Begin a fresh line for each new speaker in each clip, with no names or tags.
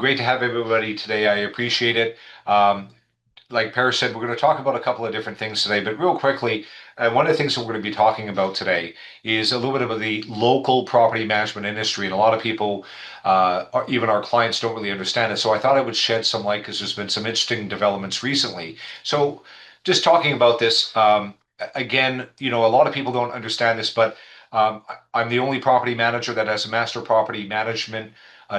Great to have everybody today. I appreciate it. Um, like Paris said, we're going to talk about a couple of different things today, but real quickly, one of the things that we're going to be talking about today is a little bit about the local property management industry. And a lot of people, even our clients, don't really understand it. So I thought I would shed some light because there's been some interesting developments recently. So just talking about this, again, a lot of people don't understand this, but I'm the only property manager that has a master property management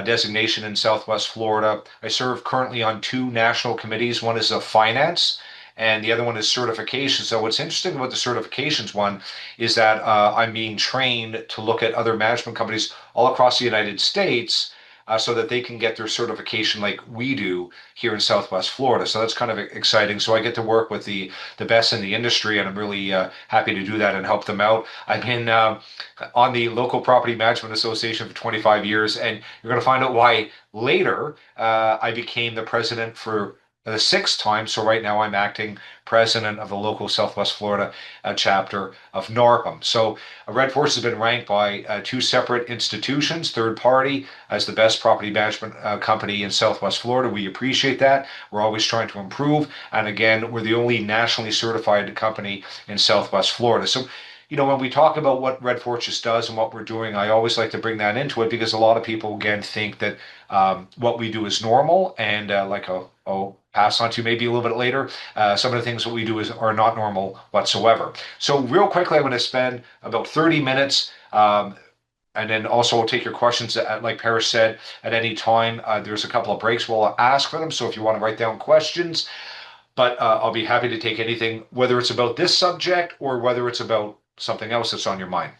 designation in Southwest Florida. I serve currently on two national committees. One is of finance, and the other one is certification. So what's interesting about the certifications one is that I'm being trained to look at other management companies all across the United States. So that they can get their certification like we do here in Southwest Florida. So that's kind of exciting. So I get to work with the best in the industry, and I'm really happy to do that and help them out. I've been on the local property management association for 25 years, and you're going to find out why later. I became the president for the sixth time. So right now I'm acting president of the local Southwest Florida chapter of NARPM. So Red Force has been ranked by two separate institutions, third party, as the best property management company in Southwest Florida. We appreciate that. We're always trying to improve. And again, we're the only nationally certified company in Southwest Florida. So when we talk about what Red Fortress does and what we're doing, I always like to bring that into it because a lot of people, again, think that what we do is normal. And like I'll pass on to maybe a little bit later, some of the things that we do are not normal whatsoever. So real quickly, I'm going to spend about 30 minutes. And then also we'll take your questions, like Paris said, at any time. There's a couple of breaks we'll ask for them. So if you want to write down questions, but I'll be happy to take anything, whether it's about this subject or whether it's about something else that's on your mind.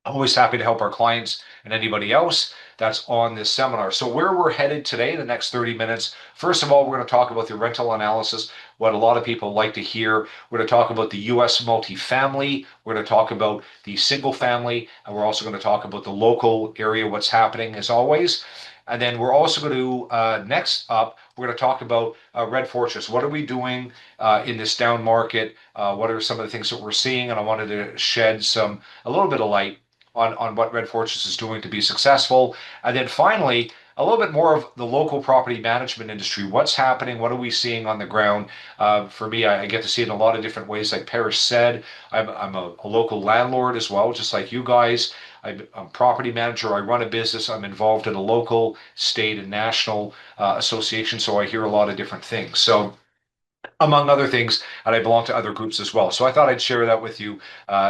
I'm always happy to help our clients and anybody else that's on this seminar. So where we're headed today, the next 30 minutes, first of all, we're going to talk about the rental analysis, what a lot of people like to hear. We're going to talk about the U.S. multifamily. We're going to talk about the single family, and we're also going to talk about the local area, what's happening as always. And then we're also going to, next up, we're going to talk about Red Fortress. What are we doing in this down market? What are some of the things that we're seeing? And I wanted to shed a little bit of light on what Red Fortress is doing to be successful. And then finally, a little bit more of the local property management industry. What's happening? What are we seeing on the ground? For me, I get to see it in a lot of different ways. Like Paris said, I'm a local landlord as well, just like you guys. I'm a property manager. I run a business. I'm involved in a local, state, and national association. So I hear a lot of different things. So among other things, and I belong to other groups as well. So I thought I'd share that with you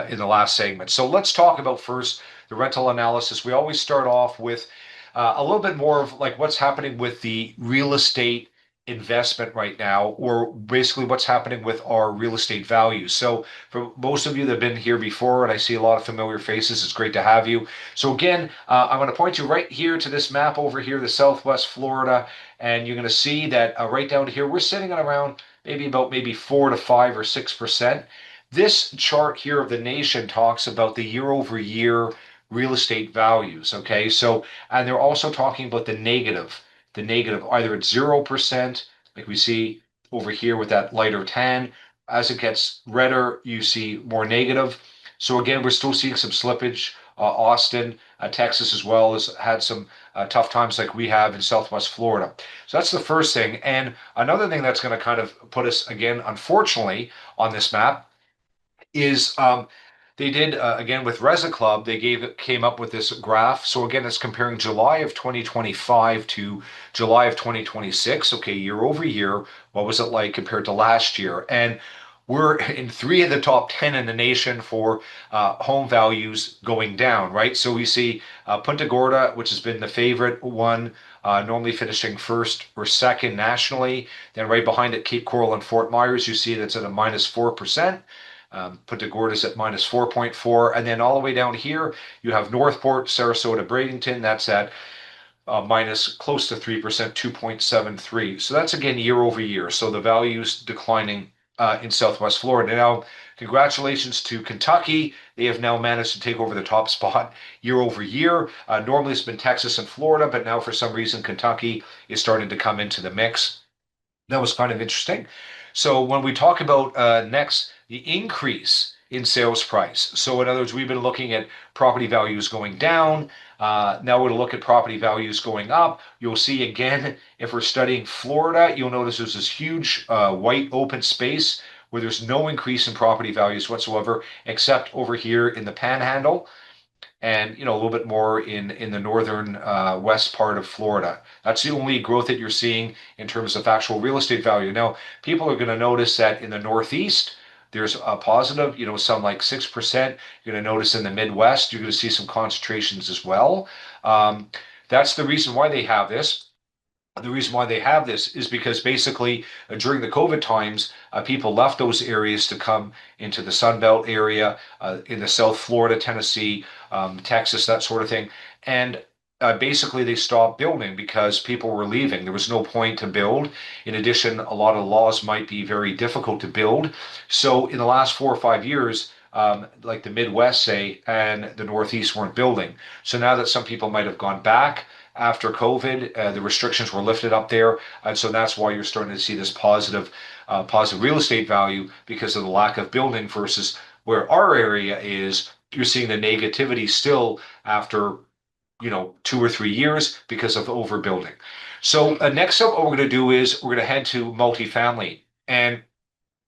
in the last segment. So let's talk about first the rental analysis. We always start off with a little bit more of like what's happening with the real estate investment right now, or basically what's happening with our real estate values. So for most of you that have been here before, and I see a lot of familiar faces, it's great to have you. So again, I'm going to point you right here to this map over here, the Southwest Florida, and you're going to see that right down here, we're sitting at around maybe 4 to 5 or 6%. This chart here of the nation talks about the year over year real estate values. Okay, so and they're also talking about the negative, either at 0%, like we see over here with that lighter tan. As it gets redder, you see more negative. So again, we're still seeing some slippage. Austin, Texas, as well, has had some tough times like we have in Southwest Florida. So that's the first thing. And another thing that's going to kind of put us again, unfortunately, on this map is they did again with Reza Club. Came up with this graph. So again, it's comparing July of 2025 to July of 2026. Okay, year over year, what was it like compared to last year? And we're in three of the top 10 in the nation for home values going down, right? So we see Punta Gorda, which has been the favorite one, normally finishing first or second nationally. Then right behind it, Cape Coral and Fort Myers, you see that's at a -4%. Punta Gorda's at -4.4. And then all the way down here, you have Northport, Sarasota, Bradenton. That's at minus close to 3%, 2.73. So that's again year over year. So the value's declining in Southwest Florida. Now, congratulations to Kentucky. They have now managed to take over the top spot year over year. Normally it's been Texas and Florida, but now for some reason Kentucky is starting to come into the mix. That was kind of interesting. So when we talk about next, the increase in sales price. So in other words, we've been looking at property values going down. Now we're going to look at property values going up. You'll see again, if we're studying Florida, you'll notice there's this huge white open space where there's no increase in property values whatsoever, except over here in the Panhandle and a little bit more in the northern west part of Florida. That's the only growth that you're seeing in terms of actual real estate value. Now, people are going to notice that in the Northeast, there's a positive, some like 6%. You're going to notice in the Midwest, you're going to see some concentrations as well. Um, that's the reason why they have this. The reason why they have this is because basically during the COVID times, people left those areas to come into the Sun Belt area, in the South Florida, Tennessee, Texas, that sort of thing. And basically they stopped building because people were leaving. There was no point to build. In addition, a lot of laws might be very difficult to build. So in the last 4 or 5 years, like the Midwest, say, and the Northeast weren't building. So now that some people might have gone back, after COVID, the restrictions were lifted up there, and so that's why you're starting to see this positive real estate value because of the lack of building versus where our area is. You're seeing the negativity still after 2 or 3 years because of overbuilding. So next up, what we're going to do is we're going to head to multifamily. And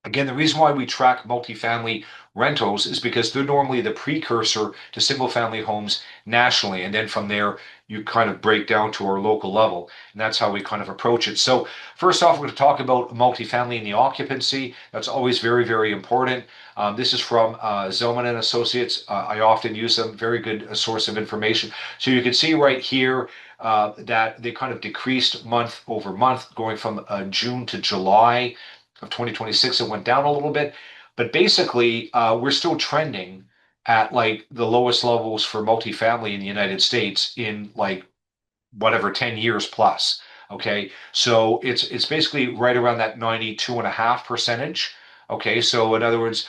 again, the reason why we track multifamily rentals is because they're normally the precursor to single family homes nationally. And then from there, you kind of break down to our local level. And that's how we kind of approach it. So, first off, we're going to talk about multifamily and the occupancy. That's always very, very important. This is from Zelman and Associates. I often use them, very good source of information. So, you can see right here that they kind of decreased month over month, going from June to July of 2026. It went down a little bit, but basically, we're still trending at like the lowest levels for multifamily in the United States in like whatever 10 years plus. Okay, so it's basically right around that 92.5 percentage. Okay, so in other words,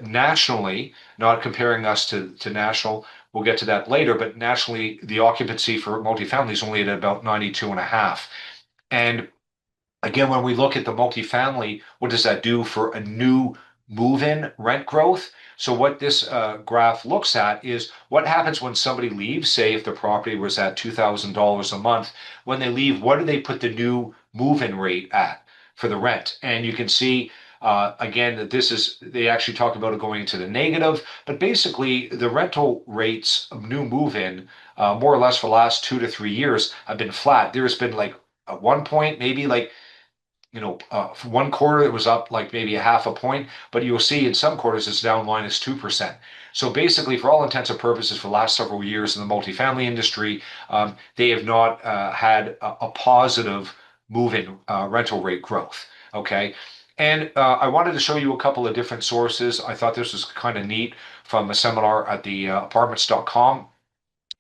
nationally, not comparing us to national, we'll get to that later, but nationally, the occupancy for multifamily is only at about 92 and a half. And again, when we look at the multifamily, what does that do for a new move-in rent growth? So what this graph looks at is what happens when somebody leaves, say if the property was at $2,000 a month, when they leave, what do they put the new move-in rate at for the rent? And you can see again that they actually talk about it going into the negative, but basically the rental rates of new move-in, more or less for the last 2 to 3 years have been flat. There's been like at one point, maybe like for one quarter it was up like maybe a half a point, but you'll see in some quarters it's down -2%. So basically, for all intents and purposes, for the last several years in the multifamily industry, they have not had a positive move-in rental rate growth. Okay. And I wanted to show you a couple of different sources. I thought this was kind of neat from a seminar at the apartments.com.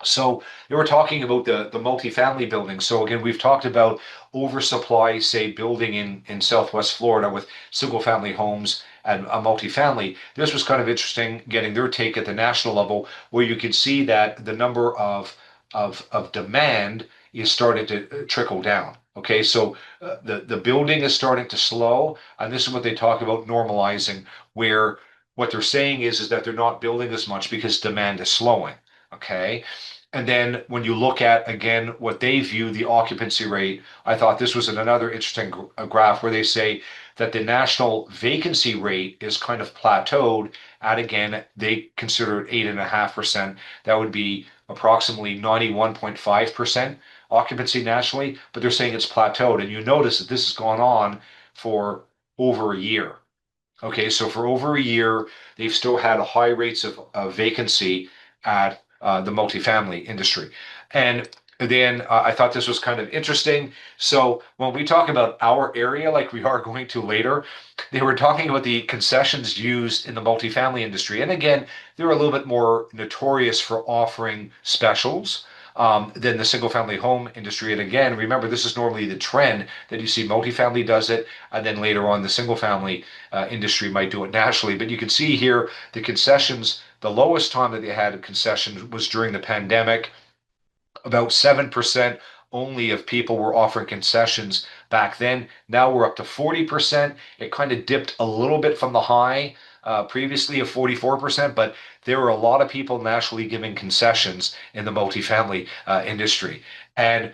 So they were talking about the multifamily buildings. So again, we've talked about oversupply, say, building in Southwest Florida with single family homes and a multifamily. This was kind of interesting getting their take at the national level, where you could see that the number of demand is starting to trickle down. Okay, so the building is starting to slow, and this is what they talk about normalizing, where what they're saying is that they're not building as much because demand is slowing. Okay. And then when you look at again what they view the occupancy rate, I thought this was another interesting graph where they say that the national vacancy rate is kind of plateaued at again, they consider it 8.5%. That would be approximately 91.5% occupancy nationally, but they're saying it's plateaued. And you notice that this has gone on for over a year. Okay, so for over a year, they've still had high rates of vacancy at the multifamily industry. And then I thought this was kind of interesting. So when we talk about our area, like we are going to later, they were talking about the concessions used in the multifamily industry. And again, they're a little bit more notorious for offering specials. Than the single family home industry. And again, remember, this is normally the trend that you see multifamily does it, and then later on the single family industry might do it nationally. But you can see here the concessions, the lowest time that they had concessions was during the pandemic. About 7% only of people were offering concessions back then. Now we're up to 40%. It kind of dipped a little bit from the high previously of 44%, but there were a lot of people nationally giving concessions in the multifamily industry. And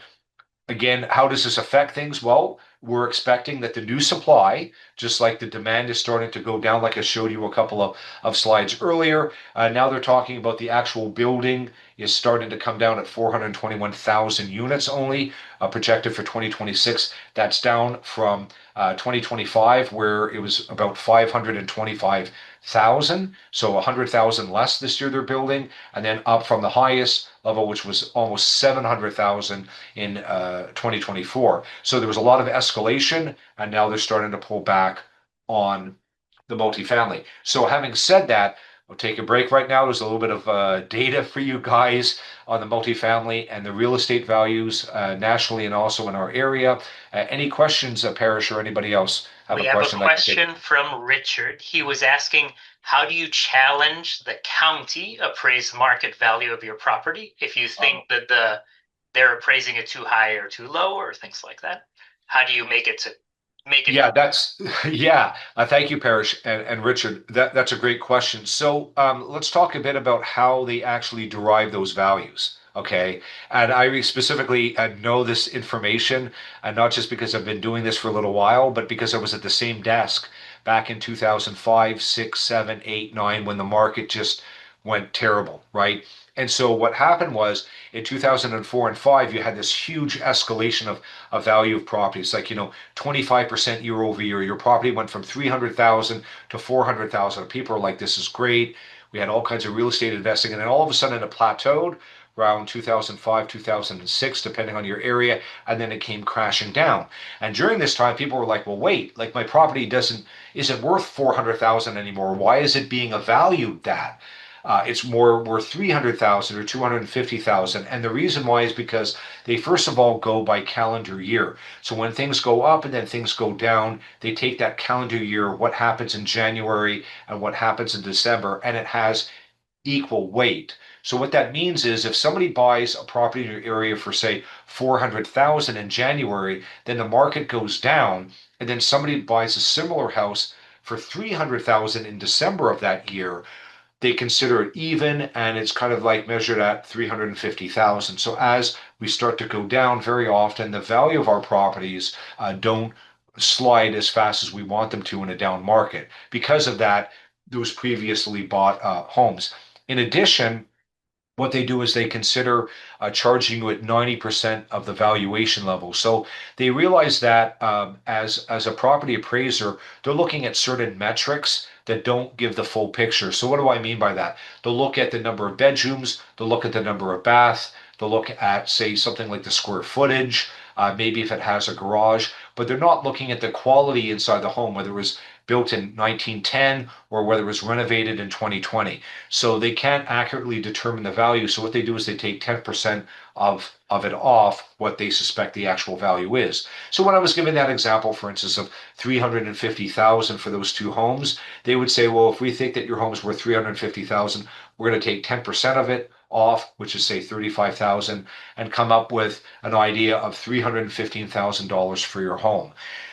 again, how does this affect things? Well, we're expecting that the new supply, just like the demand is starting to go down, like I showed you a couple of slides earlier. Now they're talking about the actual building is starting to come down at 421,000 units only, projected for 2026. That's down from 2025, where it was about 525,000. So 100,000 less this year they're building, and then up from the highest level, which was almost 700,000 in 2024. So there was a lot of escalation, and now they're starting to pull back on the multifamily. So having said that, we'll take a break right now. There's a little bit of data for you guys on the multifamily and the real estate values nationally and also in our area. Any questions, Parrish, or anybody else have
We
a
have a
question I can take?
question from Richard. He was asking, how do you challenge the county appraised market value of your property if you think that they're appraising it too high or too low or things like that? How do you make it
Yeah, that's yeah. Thank you, Parrish and Richard. That's a great question. So let's talk a bit about how they actually derive those values. Okay, and I specifically know this information, and not just because I've been doing this for a little while, but because I was at the same desk back in 2005, 6, 7, 8, 9, when the market just went terrible, right? And so what happened was in 2004 and 5, you had this huge escalation of value of properties, like, 25% year over year. Your property went from 300,000 to 400,000. People are like, this is great. We had all kinds of real estate investing, and then all of a sudden it plateaued around 2005, 2006, depending on your area, and then it came crashing down. And during this time, people were like, well, wait, like my property doesn't isn't worth 400,000 anymore. Why is it being valued that? It's more worth 300,000 or 250,000. And the reason why is because they first of all go by calendar year. So when things go up and then things go down, they take that calendar year, what happens in January and what happens in December, and it has equal weight. So what that means is if somebody buys a property in your area for say 400,000 in January, then the market goes down, and then somebody buys a similar house for 300,000 in December of that year, they consider it even, and it's kind of like measured at 350,000. So as we start to go down, very often the value of our properties don't slide as fast as we want them to in a down market because of that, those previously bought homes. In addition, what they do is they consider charging you at 90% of the valuation level. So they realize that as a property appraiser, they're looking at certain metrics that don't give the full picture. So what do I mean by that? They'll look at the number of bedrooms, they'll look at the number of baths, they'll look at, say, something like the square footage, maybe if it has a garage, but they're not looking at the quality inside the home, whether it was built in 1910 or whether it was renovated in 2020. So they can't accurately determine the value. So what they do is they take 10% of it off what they suspect the actual value is. So when I was giving that example, for instance, of 350,000 for those two homes, they would say, well, if we think that your home is worth 350,000, we're going to take 10% of it off, which is say 35,000, and come up with an idea of $315,000 for your home.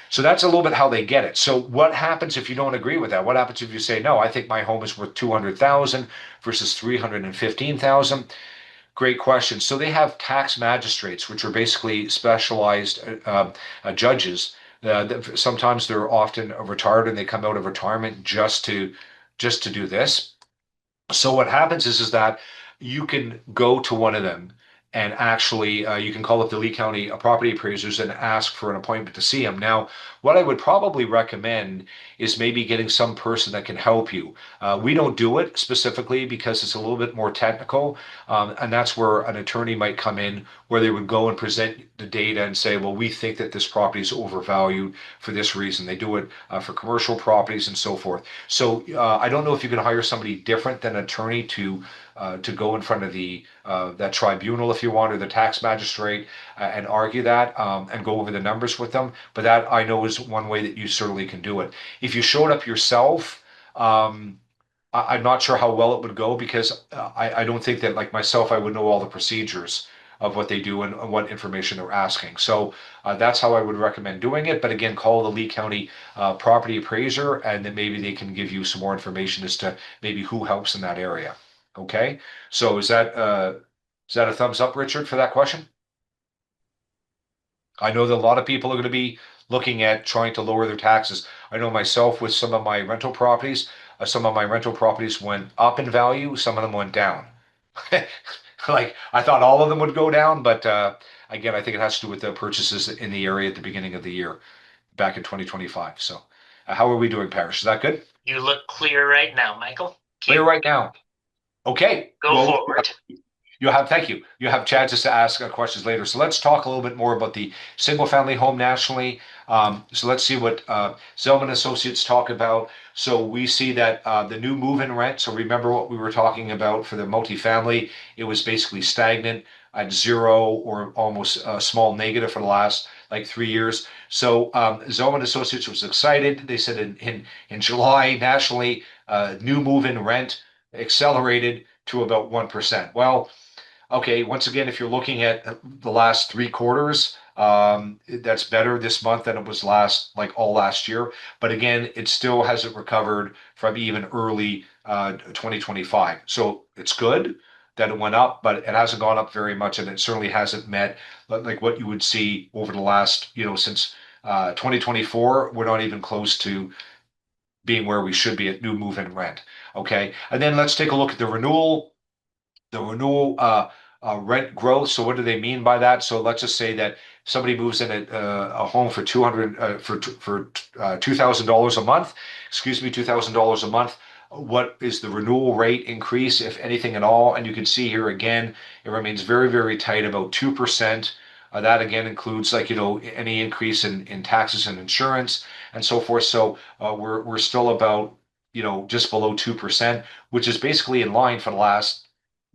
So that's a little bit how they get it. So what happens if you don't agree with that? What happens if you say, no, I think my home is worth 200,000 versus 315,000? Great question. So they have tax magistrates, which are basically specialized judges. Sometimes they're often retired and they come out of retirement just to do this. So what happens is that you can go to one of them and actually you can call up the Lee County property appraisers and ask for an appointment to see them. Now, what I would probably recommend is maybe getting some person that can help you. We don't do it specifically because it's a little bit more technical, and that's where an attorney might come in, where they would go and present the data and say, well, we think that this property is overvalued for this reason. They do it for commercial properties and so forth. So I don't know if you can hire somebody different than an attorney to go in front of the that tribunal if you want, or the tax magistrate, and argue that and go over the numbers with them. But that I know is one way that you certainly can do it. If you showed up yourself, I'm not sure how well it would go because I don't think that like myself, I would know all the procedures. of what they do and what information they're asking. So that's how I would recommend doing it. But again, call the Lee County property appraiser, and then maybe they can give you some more information as to maybe who helps in that area. Okay, so is that a thumbs up, Richard, for that question? I know that a lot of people are going to be looking at trying to lower their taxes. I know myself with some of my rental properties went up in value, some of them went down. Like I thought all of them would go down, but again, I think it has to do with the purchases in the area at the beginning of the year, back in 2025. So, how are we doing, Parish? Is that good?
You look clear right now, Michael.
Clear
Keep
right now. Okay.
go
Well,
forward.
thank you. You have chances to ask questions later. So let's talk a little bit more about the single family home nationally. So let's see what Zelman Associates talk about. So we see that the new move-in rent. So remember what we were talking about for the multifamily. It was basically stagnant at zero or almost a small negative for the last like 3 years. So Zelman Associates was excited. They said in July nationally, new move-in rent accelerated to about 1%. Well, okay, once again, if you're looking at the last 3 quarters, that's better this month than it was like all last year. But again, it still hasn't recovered from even early 2025. So it's good that it went up, but it hasn't gone up very much, and it certainly hasn't met like what you would see over the last, since 2024. We're not even close to being where we should be at new move-in rent. Okay, and then let's take a look at the renewal rent growth. So what do they mean by that? So let's just say that somebody moves in a home for 200 for $2,000 a month. Excuse me, $2,000 a month. What is the renewal rate increase, if anything at all? And you can see here again, it remains very, very tight, about 2%. That again includes like any increase in taxes and insurance and so forth. So we're still about just below 2%, which is basically in line for the last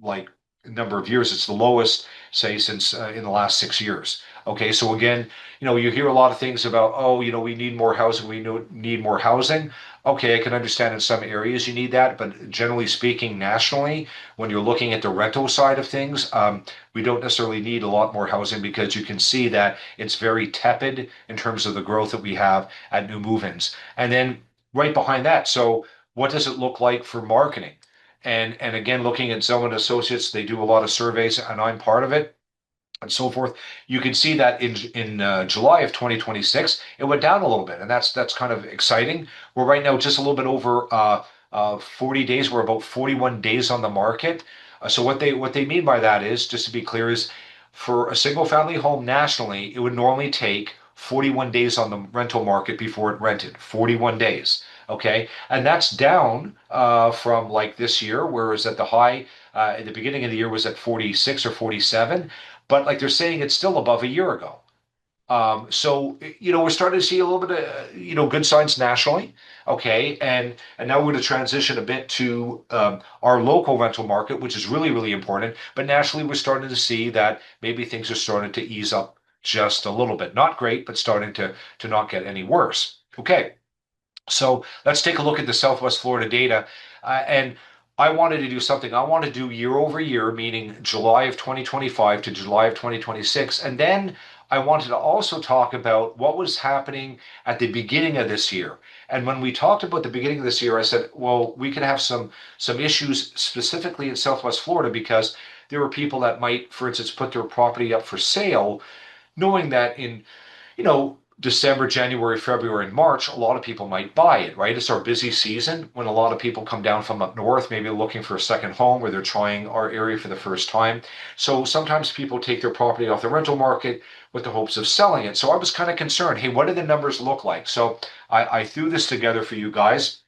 like number of years. It's the lowest, say, since in the last 6 years. Okay, so again, you hear a lot of things about, oh, we need more housing, need more housing. Okay, I can understand in some areas you need that, but generally speaking, nationally, when you're looking at the rental side of things, we don't necessarily need a lot more housing because you can see that it's very tepid in terms of the growth that we have at new move-ins. And then right behind that, so what does it look like for marketing? And again, looking at Zelman Associates, they do a lot of surveys, and I'm part of it, and so forth. You can see that in July of 2026, it went down a little bit, and that's kind of exciting. We're right now just a little bit over 40 days. We're about 41 days on the market. So what they mean by that is, just to be clear, is for a single family home nationally, it would normally take 41 days on the rental market before it rented. 41 days. Okay, and that's down from like this year, whereas at the high at the beginning of the year was at 46 or 47, but like they're saying it's still above a year ago. So we're starting to see a little bit of good signs nationally. Okay, and now we're going to transition a bit to our local rental market, which is really really important. But nationally, we're starting to see that maybe things are starting to ease up just a little bit. Not great, but starting to not get any worse. Okay. So let's take a look at the Southwest Florida data. And I wanted to do something. I want to do year over year, meaning July of 2025 to July of 2026. And then I wanted to also talk about what was happening at the beginning of this year. And when we talked about the beginning of this year, I said, well, we could have some issues specifically in Southwest Florida because there were people that might, for instance, put their property up for sale, knowing that in December, January, February, and March, a lot of people might buy it, right? It's our busy season when a lot of people come down from up north, maybe looking for a second home where they're trying our area for the first time. So sometimes people take their property off the rental market with the hopes of selling it. So I was kind of concerned, hey, what do the numbers look like? So I threw this together for you guys.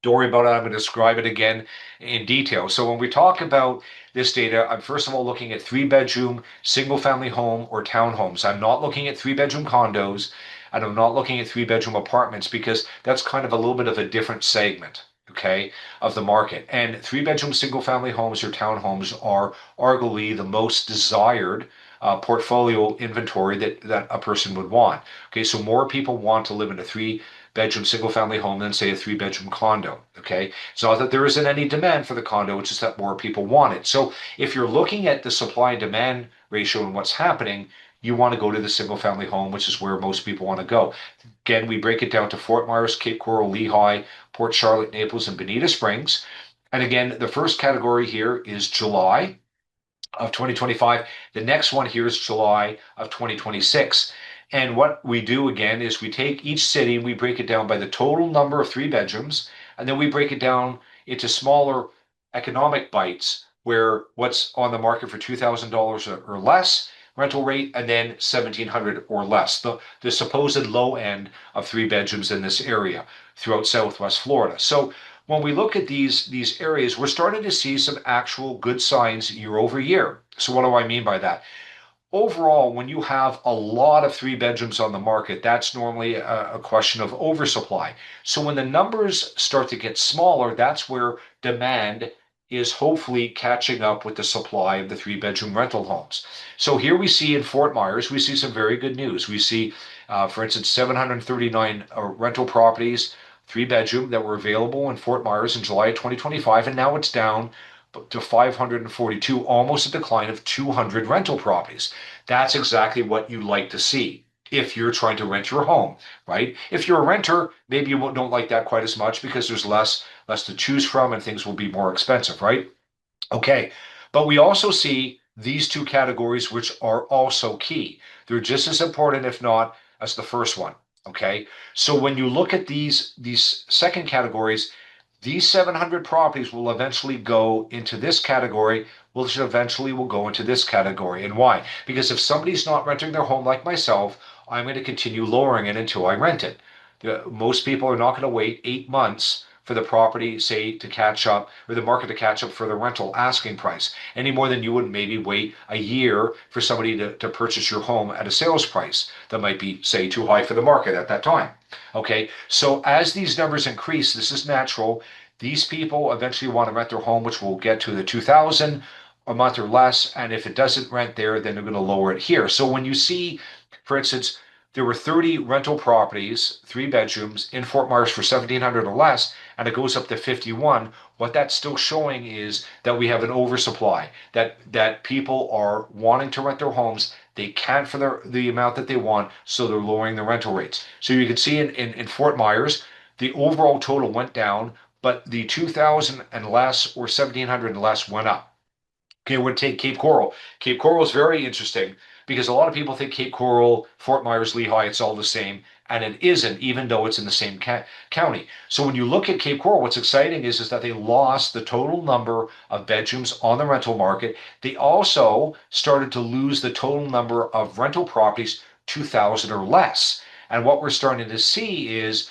Don't worry about it. I'm going to describe it again in detail. So when we talk about this data, I'm first of all looking at three-bedroom, single-family home or townhomes. I'm not looking at three-bedroom condos, and I'm not looking at three-bedroom apartments because that's kind of a little bit of a different segment, okay, of the market. And three-bedroom, single-family homes or townhomes are arguably the most desired portfolio inventory that a person would want. Okay, so more people want to live in a three-bedroom single family home than say a three-bedroom condo. Okay, it's not that there isn't any demand for the condo, it's just that more people want it. So if you're looking at the supply and demand ratio and what's happening, you want to go to the single family home, which is where most people want to go. Again, we break it down to Fort Myers, Cape Coral, Lehigh, Port Charlotte, Naples, and Bonita Springs. And again, the first category here is July of 2025. The next one here is July of 2026. And what we do again is we take each city and we break it down by the total number of three bedrooms, and then we break it down into smaller economic bites where what's on the market for $2,000 or less rental rate, and then 1,700 or less, the supposed low end of three bedrooms in this area throughout Southwest Florida. So when we look at these areas, we're starting to see some actual good signs year over year. So what do I mean by that? Overall, when you have a lot of three bedrooms on the market, that's normally a question of oversupply. So when the numbers start to get smaller, that's where demand is hopefully catching up with the supply of the three bedroom rental homes. So here we see in Fort Myers, we see some very good news. We see, for instance, 739 rental properties, three bedroom, that were available in Fort Myers in July of 2025, and now it's down to 542, almost a decline of 200 rental properties. That's exactly what you like to see if you're trying to rent your home, right? If you're a renter, maybe you don't like that quite as much because there's less to choose from and things will be more expensive, right? Okay, but we also see these two categories, which are also key. They're just as important, if not, as the first one. Okay, so when you look at these second categories, these 700 properties will eventually go into this category, which eventually will go into this category. And why? Because if somebody's not renting their home like myself, I'm going to continue lowering it until I rent it. Most people are not going to wait 8 months for the property, say, to catch up, or the market to catch up for the rental asking price, any more than you would maybe wait a year for somebody to purchase your home at a sales price that might be, say, too high for the market at that time. Okay, so as these numbers increase, this is natural. These people eventually want to rent their home, which will get to the 2,000 a month or less. And if it doesn't rent there, then they're going to lower it here. So when you see, for instance, there were 30 rental properties, three bedrooms in Fort Myers for 1,700 or less, and it goes up to 51. What that's still showing is that we have an oversupply, that people are wanting to rent their homes. They can't for the amount that they want, so they're lowering the rental rates. So you can see in Fort Myers, the overall total went down, but the 2,000 and less or 1,700 and less went up. Okay, we're going to take Cape Coral. Cape Coral is very interesting because a lot of people think Cape Coral, Fort Myers, Lehigh, it's all the same, and it isn't, even though it's in the same county. So when you look at Cape Coral, what's exciting is that they lost the total number of bedrooms on the rental market. They also started to lose the total number of rental properties, 2,000 or less. And what we're starting to see is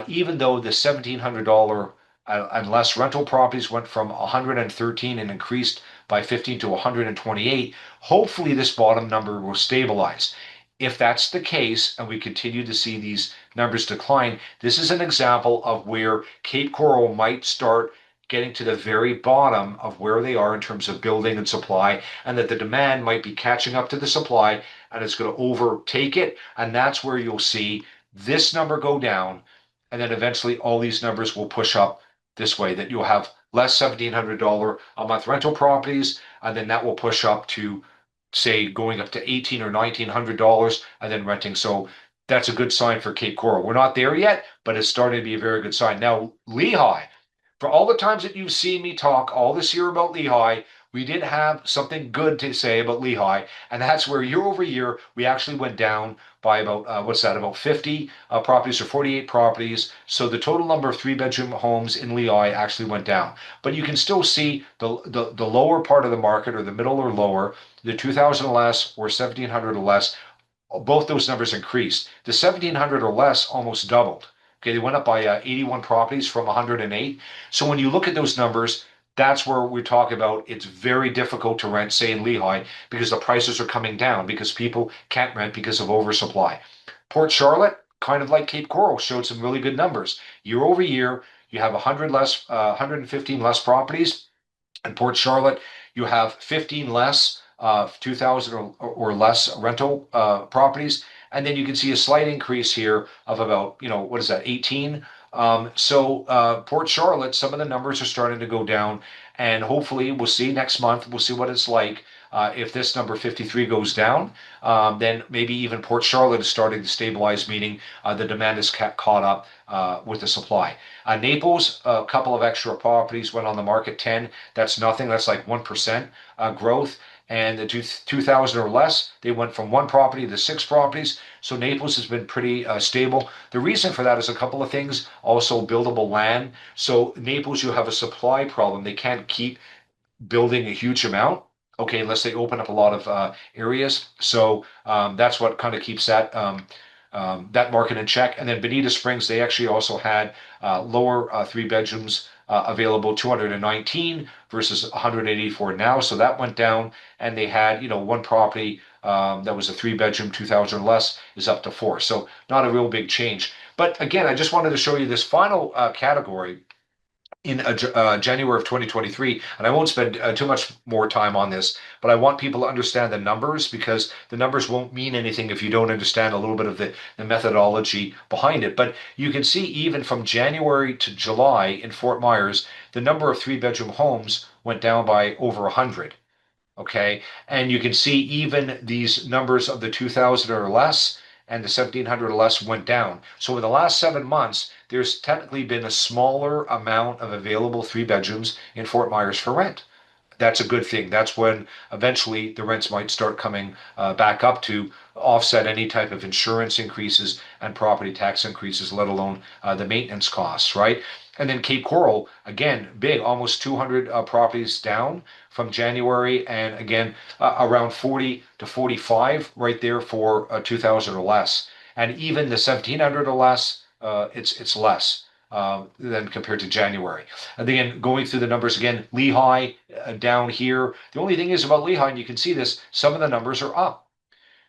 even though the $1,700 and less rental properties went from 113 and increased by 15 to 128, hopefully this bottom number will stabilize. If that's the case and we continue to see these numbers decline, this is an example of where Cape Coral might start getting to the very bottom of where they are in terms of building and supply, and that the demand might be catching up to the supply and it's going to overtake it. And that's where you'll see this number go down. And then eventually all these numbers will push up this way, that you'll have less $1,700 a month rental properties, and then that will push up to, say, going up to $1,800 or $1,900 and then renting. So that's a good sign for Cape Coral. We're not there yet, but it's starting to be a very good sign. Now, Lehigh, for all the times that you've seen me talk all this year about Lehigh, we did have something good to say about Lehigh, and that's where year over year we actually went down by about what's that, about 50 properties or 48 properties. So the total number of three bedroom homes in Lehigh actually went down. But you can still see the lower part of the market, or the middle or lower, the 2,000 or less or 1,700 or less, both those numbers increased. The 1,700 or less almost doubled. Okay, they went up by 81 properties from 108. So when you look at those numbers, that's where we talk about it's very difficult to rent, say, in Lehigh, because the prices are coming down because people can't rent because of oversupply. Port Charlotte, kind of like Cape Coral, showed some really good numbers. Year over year, you have 100 less, 115 less properties. In Port Charlotte, you have 15 less, 2,000 or less rental properties. And then you can see a slight increase here of about, what is that, 18 Port Charlotte, some of the numbers are starting to go down, and hopefully we'll see next month. We'll see what it's like. If this number 53 goes down, then maybe even Port Charlotte is starting to stabilize, meaning the demand is caught up with the supply. Naples, a couple of extra properties went on the market, 10. That's nothing. That's like 1% growth. And the 2000 or less, they went from one property to six properties. So Naples has been pretty stable. The reason for that is a couple of things. Also, buildable land. So Naples, you have a supply problem. They can't keep building a huge amount. Okay, unless they open up a lot of areas. That's what kind of keeps that market in check. And then Bonita Springs, they actually also had lower three bedrooms available, 219 versus 184 now. So that went down, and they had one property that was a three bedroom, 2000 or less, is up to four. So not a real big change. But again, I just wanted to show you this final category in January of 2023, and I won't spend too much more time on this, but I want people to understand the numbers because the numbers won't mean anything if you don't understand a little bit of the methodology behind it. But you can see even from January to July in Fort Myers, the number of three-bedroom homes went down by over 100. Okay. And you can see even these numbers of the 2000 or less and the 1700 or less went down. So in the last 7 months, there's technically been a smaller amount of available three bedrooms in Fort Myers for rent. That's a good thing. That's when eventually the rents might start coming back up to offset any type of insurance increases and property tax increases, let alone the maintenance costs, right? And then Cape Coral, again, big, almost 200 properties down from January, and again, around 40 to 45 right there for 2000 or less. And even the 1700 or less, it's less than compared to January. And again, going through the numbers again, Lehigh down here. The only thing is about Lehigh, and you can see this, some of the numbers are up.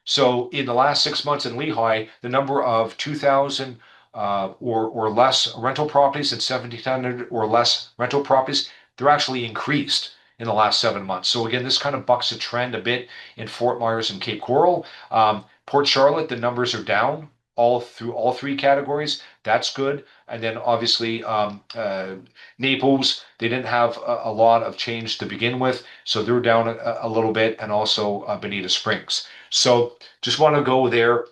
So in the last 6 months in Lehigh, the number of 2,000 or less rental properties and 1,700 or less rental properties, they're actually increased in the last 7 months. So again, this kind of bucks a trend a bit in Fort Myers and Cape Coral. Port Charlotte, the numbers are down all through all three categories. That's good. And then obviously Naples, they didn't have a lot of change to begin with, so they're down a little bit, and also Bonita Springs. So just want to go there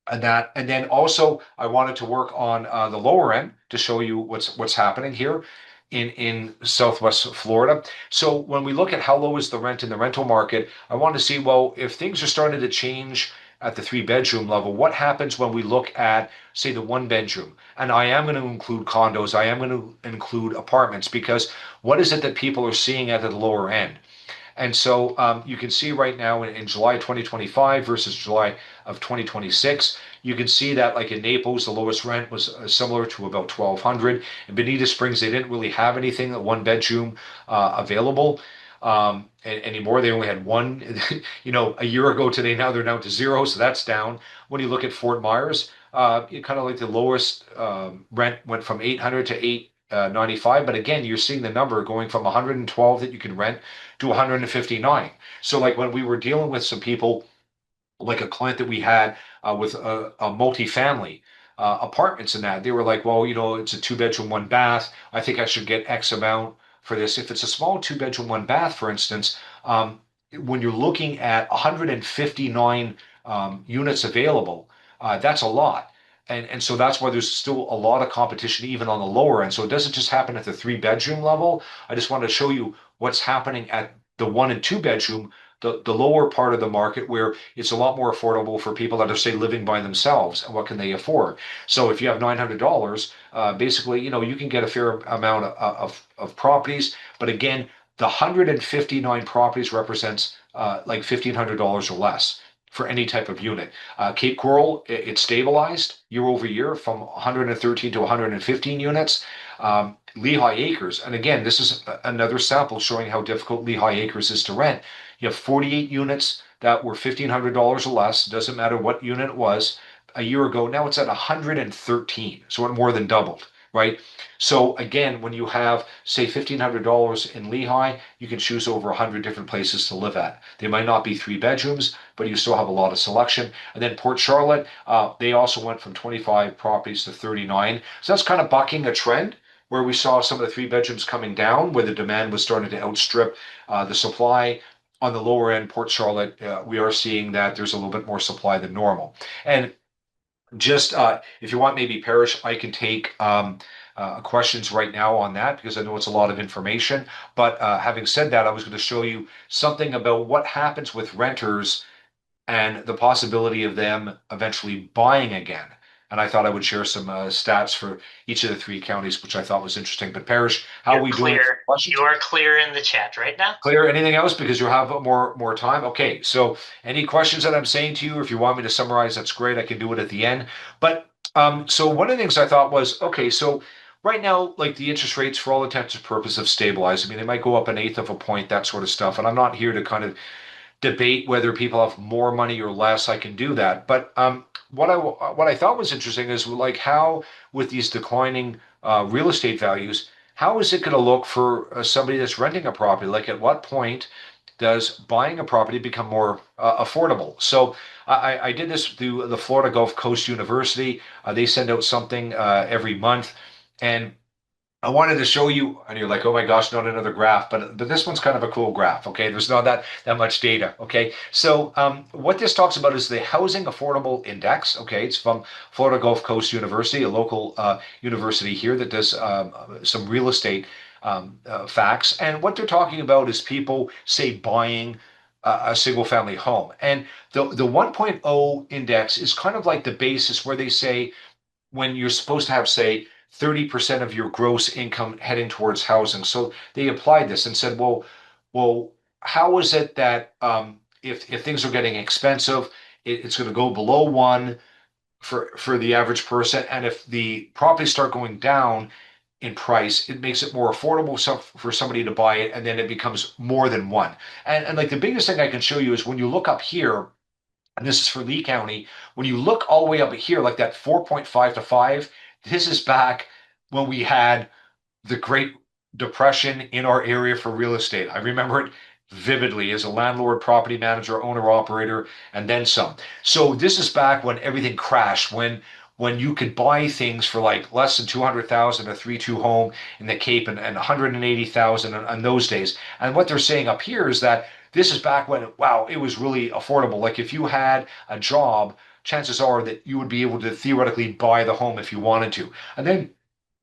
and that, and then also I wanted to work on the lower end to show you what's happening here in Southwest Florida. So when we look at how low is the rent in the rental market, I want to see, well, if things are starting to change at the three bedroom level, what happens when we look at, say, the one bedroom? And I am going to include condos, I am going to include apartments, because what is it that people are seeing at the lower end? And so you can see right now in July 2025 versus July of 2026, you can see that like in Naples, the lowest rent was similar to about 1,200. In Bonita Springs, they didn't really have anything, one bedroom available anymore. They only had one, a year ago today. Now they're down to zero, so that's down. When you look at Fort Myers, kind of like the lowest rent went from 800 to 895. But again, you're seeing the number going from 112 that you can rent to 159. So like when we were dealing with some people, like a client that we had with a multifamily apartments and that, they were like, well, it's a two bedroom, one bath. I think I should get X amount for this. If it's a small two bedroom, one bath, for instance, when you're looking at 159 units available, that's a lot. And so that's why there's still a lot of competition even on the lower end. So it doesn't just happen at the three bedroom level. I just wanted to show you what's happening at the one and two bedroom, the lower part of the market, where it's a lot more affordable for people that are, say, living by themselves, and what can they afford. So if you have $900, basically, you can get a fair amount of properties. But again, the 159 properties represents like $1,500 or less for any type of unit. Cape Coral, it stabilized year over year from 113 to 115 units. Lehigh Acres, and again, this is another sample showing how difficult Lehigh Acres is to rent. You have 48 units that were $1,500 or less. Doesn't matter what unit it was a year ago. Now it's at 113, so it more than doubled. right? So again, when you have, say, $1,500 in Lehigh, you can choose over 100 different places to live at. They might not be three bedrooms, but you still have a lot of selection. And then Port Charlotte, they also went from 25 properties to 39. So that's kind of bucking a trend where we saw some of the three bedrooms coming down, where the demand was starting to outstrip the supply. On the lower end, Port Charlotte, we are seeing that there's a little bit more supply than normal. And just if you want, maybe Parish, I can take questions right now on that because I know it's a lot of information. But having said that, I was going to show you something about what happens with renters and the possibility of them eventually buying again. And I thought I would share some stats for each of the three counties, which I thought was interesting. But Parish, how are
You're
we doing for
clear.
questions?
You are clear in the chat right now.
Clear? Anything else? Because you'll have more time. Okay, so any questions that I'm saying to you, if you want me to summarize, that's great. I can do it at the end. But so one of the things I thought was, okay, so right now, like the interest rates, for all intents and purposes, have stabilized. I mean, they might go up an eighth of a point, that sort of stuff. And I'm not here to kind of debate whether people have more money or less. I can do that. But what I thought was interesting is like how with these declining real estate values, how is it going to look for somebody that's renting a property? Like at what point does buying a property become more affordable? So I did this through the Florida Gulf Coast University. They send out something every month, and I wanted to show you, and you're like, oh my gosh, not another graph, but this one's kind of a cool graph. Okay, there's not that much data. Okay, so what this talks about is the Housing Affordable Index. Okay, it's from Florida Gulf Coast University, a local university here that does some real estate facts. And what they're talking about is people say buying a single family home, and the 1.0 index is kind of like the basis where they say when you're supposed to have, say, 30% of your gross income heading towards housing. So they applied this and said, well, how is it that if things are getting expensive, it's going to go below one for the average person, and if the properties start going down in price, it makes it more affordable for somebody to buy it, and then it becomes more than one. And like the biggest thing I can show you is when you look up here, and this is for Lee County, when you look all the way up here, like that 4.5 to 5, this is back when we had the Great Depression in our area for real estate. I remember it vividly as a landlord, property manager, owner, operator, and then some. So this is back when everything crashed, when you could buy things for like less than 200,000 a 3-2 home in the Cape and 180,000 in those days. And what they're saying up here is that this is back when, wow, it was really affordable. Like if you had a job, chances are that you would be able to theoretically buy the home if you wanted to. And then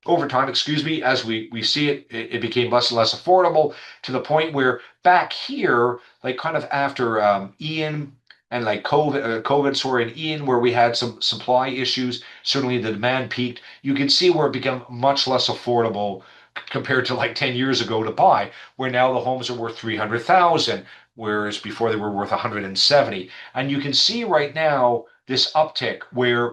over time, excuse me, as we see it became less and less affordable to the point where back here, like kind of after Ian and like COVID, and Ian, where we had some supply issues, certainly the demand peaked. You can see where it became much less affordable compared to like 10 years ago to buy, where now the homes are worth 300,000, whereas before they were worth 170. And you can see right now this uptick where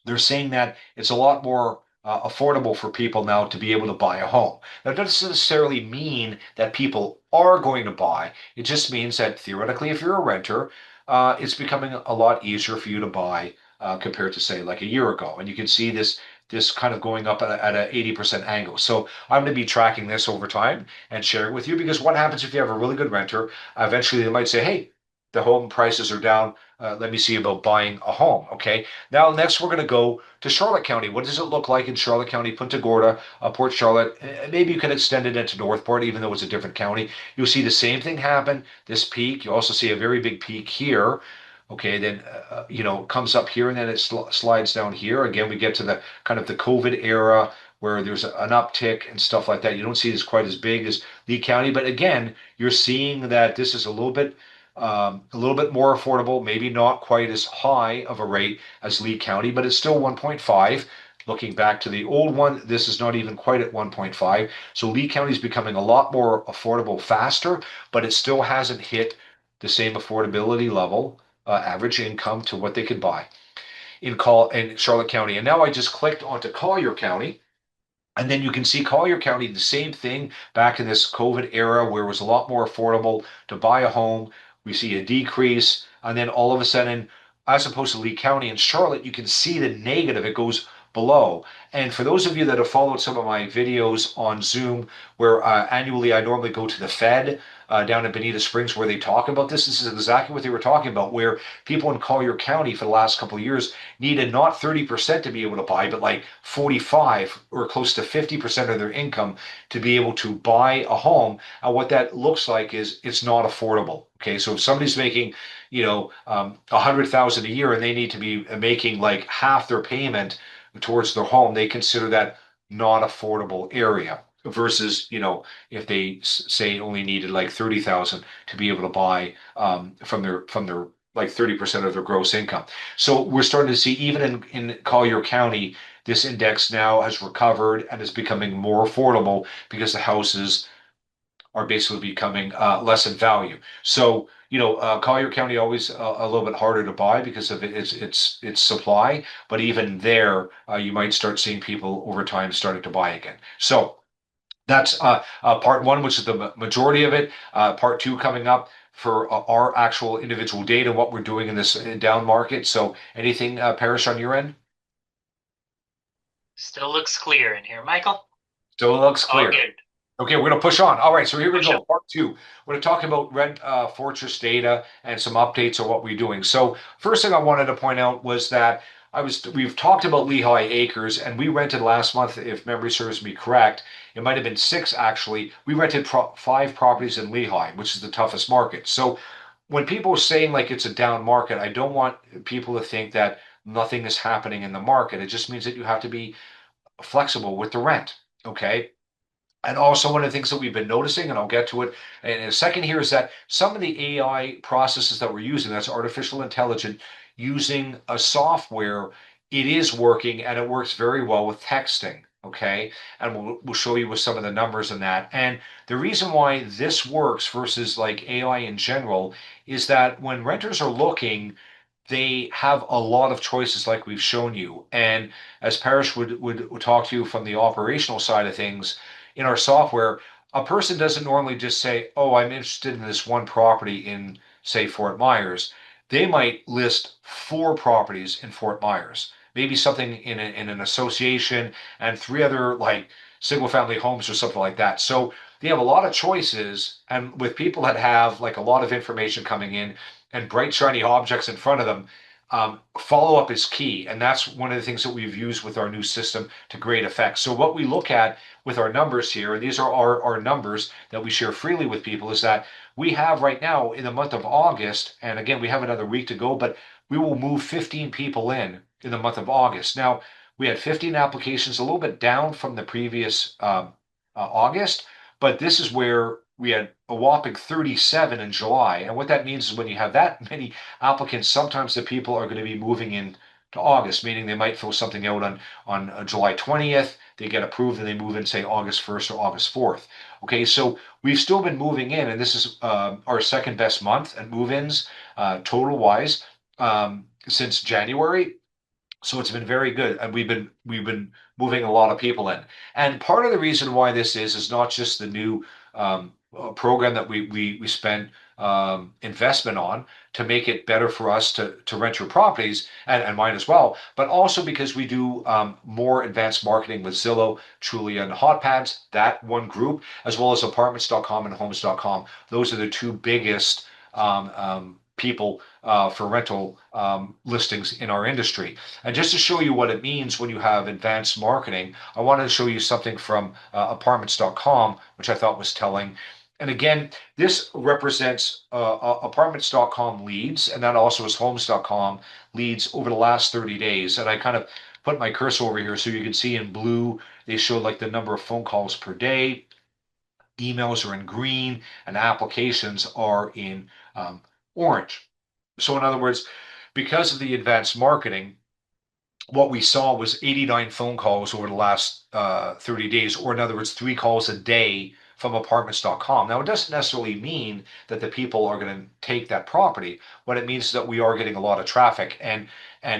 they're saying that it's a lot more affordable for people now to be able to buy a home. That doesn't necessarily mean that people are going to buy. It just means that theoretically, if you're a renter, it's becoming a lot easier for you to buy compared to say like a year ago. And you can see this kind of going up at an 80% angle. So I'm going to be tracking this over time and sharing with you because what happens if you have a really good renter? Eventually, they might say, "Hey, the home prices are down. Let me see about buying a home." Okay. Now, next we're going to go to Charlotte County. What does it look like in Charlotte County, Punta Gorda, Port Charlotte? Maybe you can extend it into Northport, even though it's a different county. You'll see the same thing happen. This peak. You also see a very big peak here. Okay, then comes up here and then it slides down here. Again, we get to the kind of the COVID era where there's an uptick and stuff like that. You don't see this quite as big as Lee County, but again, you're seeing that this is a little bit more affordable, maybe not quite as high of a rate as Lee County, but it's still 1.5. Looking back to the old one, this is not even quite at 1.5. So Lee County is becoming a lot more affordable faster, but it still hasn't hit the same affordability level, average income to what they could buy in Charlotte County. And now I just clicked onto Collier County. And then you can see Collier County, the same thing back in this COVID era where it was a lot more affordable to buy a home. We see a decrease. And then all of a sudden, as opposed to Lee County and Charlotte, you can see the negative. It goes below. And for those of you that have followed some of my videos on Zoom, where annually I normally go to the Fed down in Bonita Springs where they talk about this, this is exactly what they were talking about, where people in Collier County for the last couple of years needed not 30% to be able to buy, but like 45 or close to 50% of their income to be able to buy a home. And what that looks like is it's not affordable. Okay, so if somebody's making, 100,000 a year and they need to be making like half their payment towards their home, they consider that not affordable area versus, if they say only needed like 30,000 to be able to buy from their like 30% of their gross income. So we're starting to see even in Collier County, this index now has recovered and is becoming more affordable because the houses are basically becoming less in value. So, Collier County always a little bit harder to buy because of its supply, but even there, you might start seeing people over time starting to buy again. So that's part one, which is the majority of it. Part two coming up for our actual individual data, what we're doing in this down market. So, anything, Paris, on your end?
Still looks clear in here, Michael.
Still looks
All
clear.
good.
Okay, we're gonna push on. All right, so here we
Push
go.
up.
Part two. We're gonna talk about Rent Fortress data and some updates on what we're doing. So first thing I wanted to point out was that we've talked about Lehigh Acres, and we rented last month, if memory serves me correct, it might have been six actually. We rented five properties in Lehigh, which is the toughest market. So when people are saying like it's a down market, I don't want people to think that nothing is happening in the market. It just means that you have to be flexible with the rent. Okay. And also, one of the things that we've been noticing, and I'll get to it in a second here, is that some of the AI processes that we're using, that's artificial intelligence, using a software, it is working and it works very well with texting. Okay. And we'll show you with some of the numbers in that. And the reason why this works versus like AI in general is that when renters are looking, they have a lot of choices like we've shown you. And as Parrish would talk to you from the operational side of things, in our software, a person doesn't normally just say, "Oh, I'm interested in this one property in, say, Fort Myers." They might list four properties in Fort Myers, maybe something in an association, and three other like single family homes or something like that. So they have a lot of choices, and with people that have like a lot of information coming in and bright shiny objects in front of them, follow up is key, and that's one of the things that we've used with our new system to great effect. So what we look at with our numbers here, and these are our numbers that we share freely with people, is that we have right now in the month of August, and again, we have another week to go, but we will move 15 people in the month of August. Now, we had 15 applications, a little bit down from the previous August, but this is where we had a whopping 37 in July. And what that means is when you have that many applicants, sometimes the people are going to be moving in to August, meaning they might fill something out on July 20th. They get approved and they move in, say, August 1st or August 4th. Okay, so we've still been moving in, and this is our second best month at move-ins total wise since January. So it's been very good, and we've been moving a lot of people in. And part of the reason why this is not just the new program that we spent investment on to make it better for us to rent your properties and mine as well, but also because we do more advanced marketing with Zillow, Trulia, and HotPads, that one group, as well as apartments.com and homes.com. Those are the two biggest people for rental listings in our industry. And just to show you what it means when you have advanced marketing, I wanted to show you something from apartments.com, which I thought was telling. And again, this represents apartments.com leads, and that also is homes.com leads over the last 30 days. And I kind of put my cursor over here so you can see in blue, they show like the number of phone calls per day. Emails are in green, and applications are in orange. So, in other words, because of the advanced marketing, what we saw was 89 phone calls over the last 30 days, or in other words, three calls a day from apartments.com. Now, it doesn't necessarily mean that the people are going to take that property. What it means is that we are getting a lot of traffic, and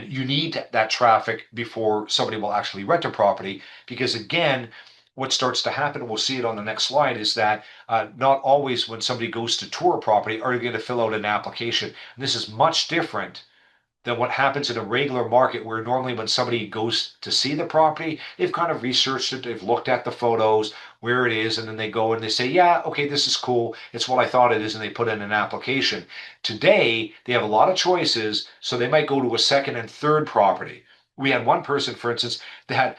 you need that traffic before somebody will actually rent a property. Because again, what starts to happen, we'll see it on the next slide, is that not always when somebody goes to tour a property are they going to fill out an application. And this is much different than what happens in a regular market where normally when somebody goes to see the property, they've kind of researched it, they've looked at the photos, where it is, and then they go and they say, yeah, okay, this is cool. It's what I thought it is, and they put in an application. Today, they have a lot of choices, so they might go to a second and third property. We had one person, for instance, that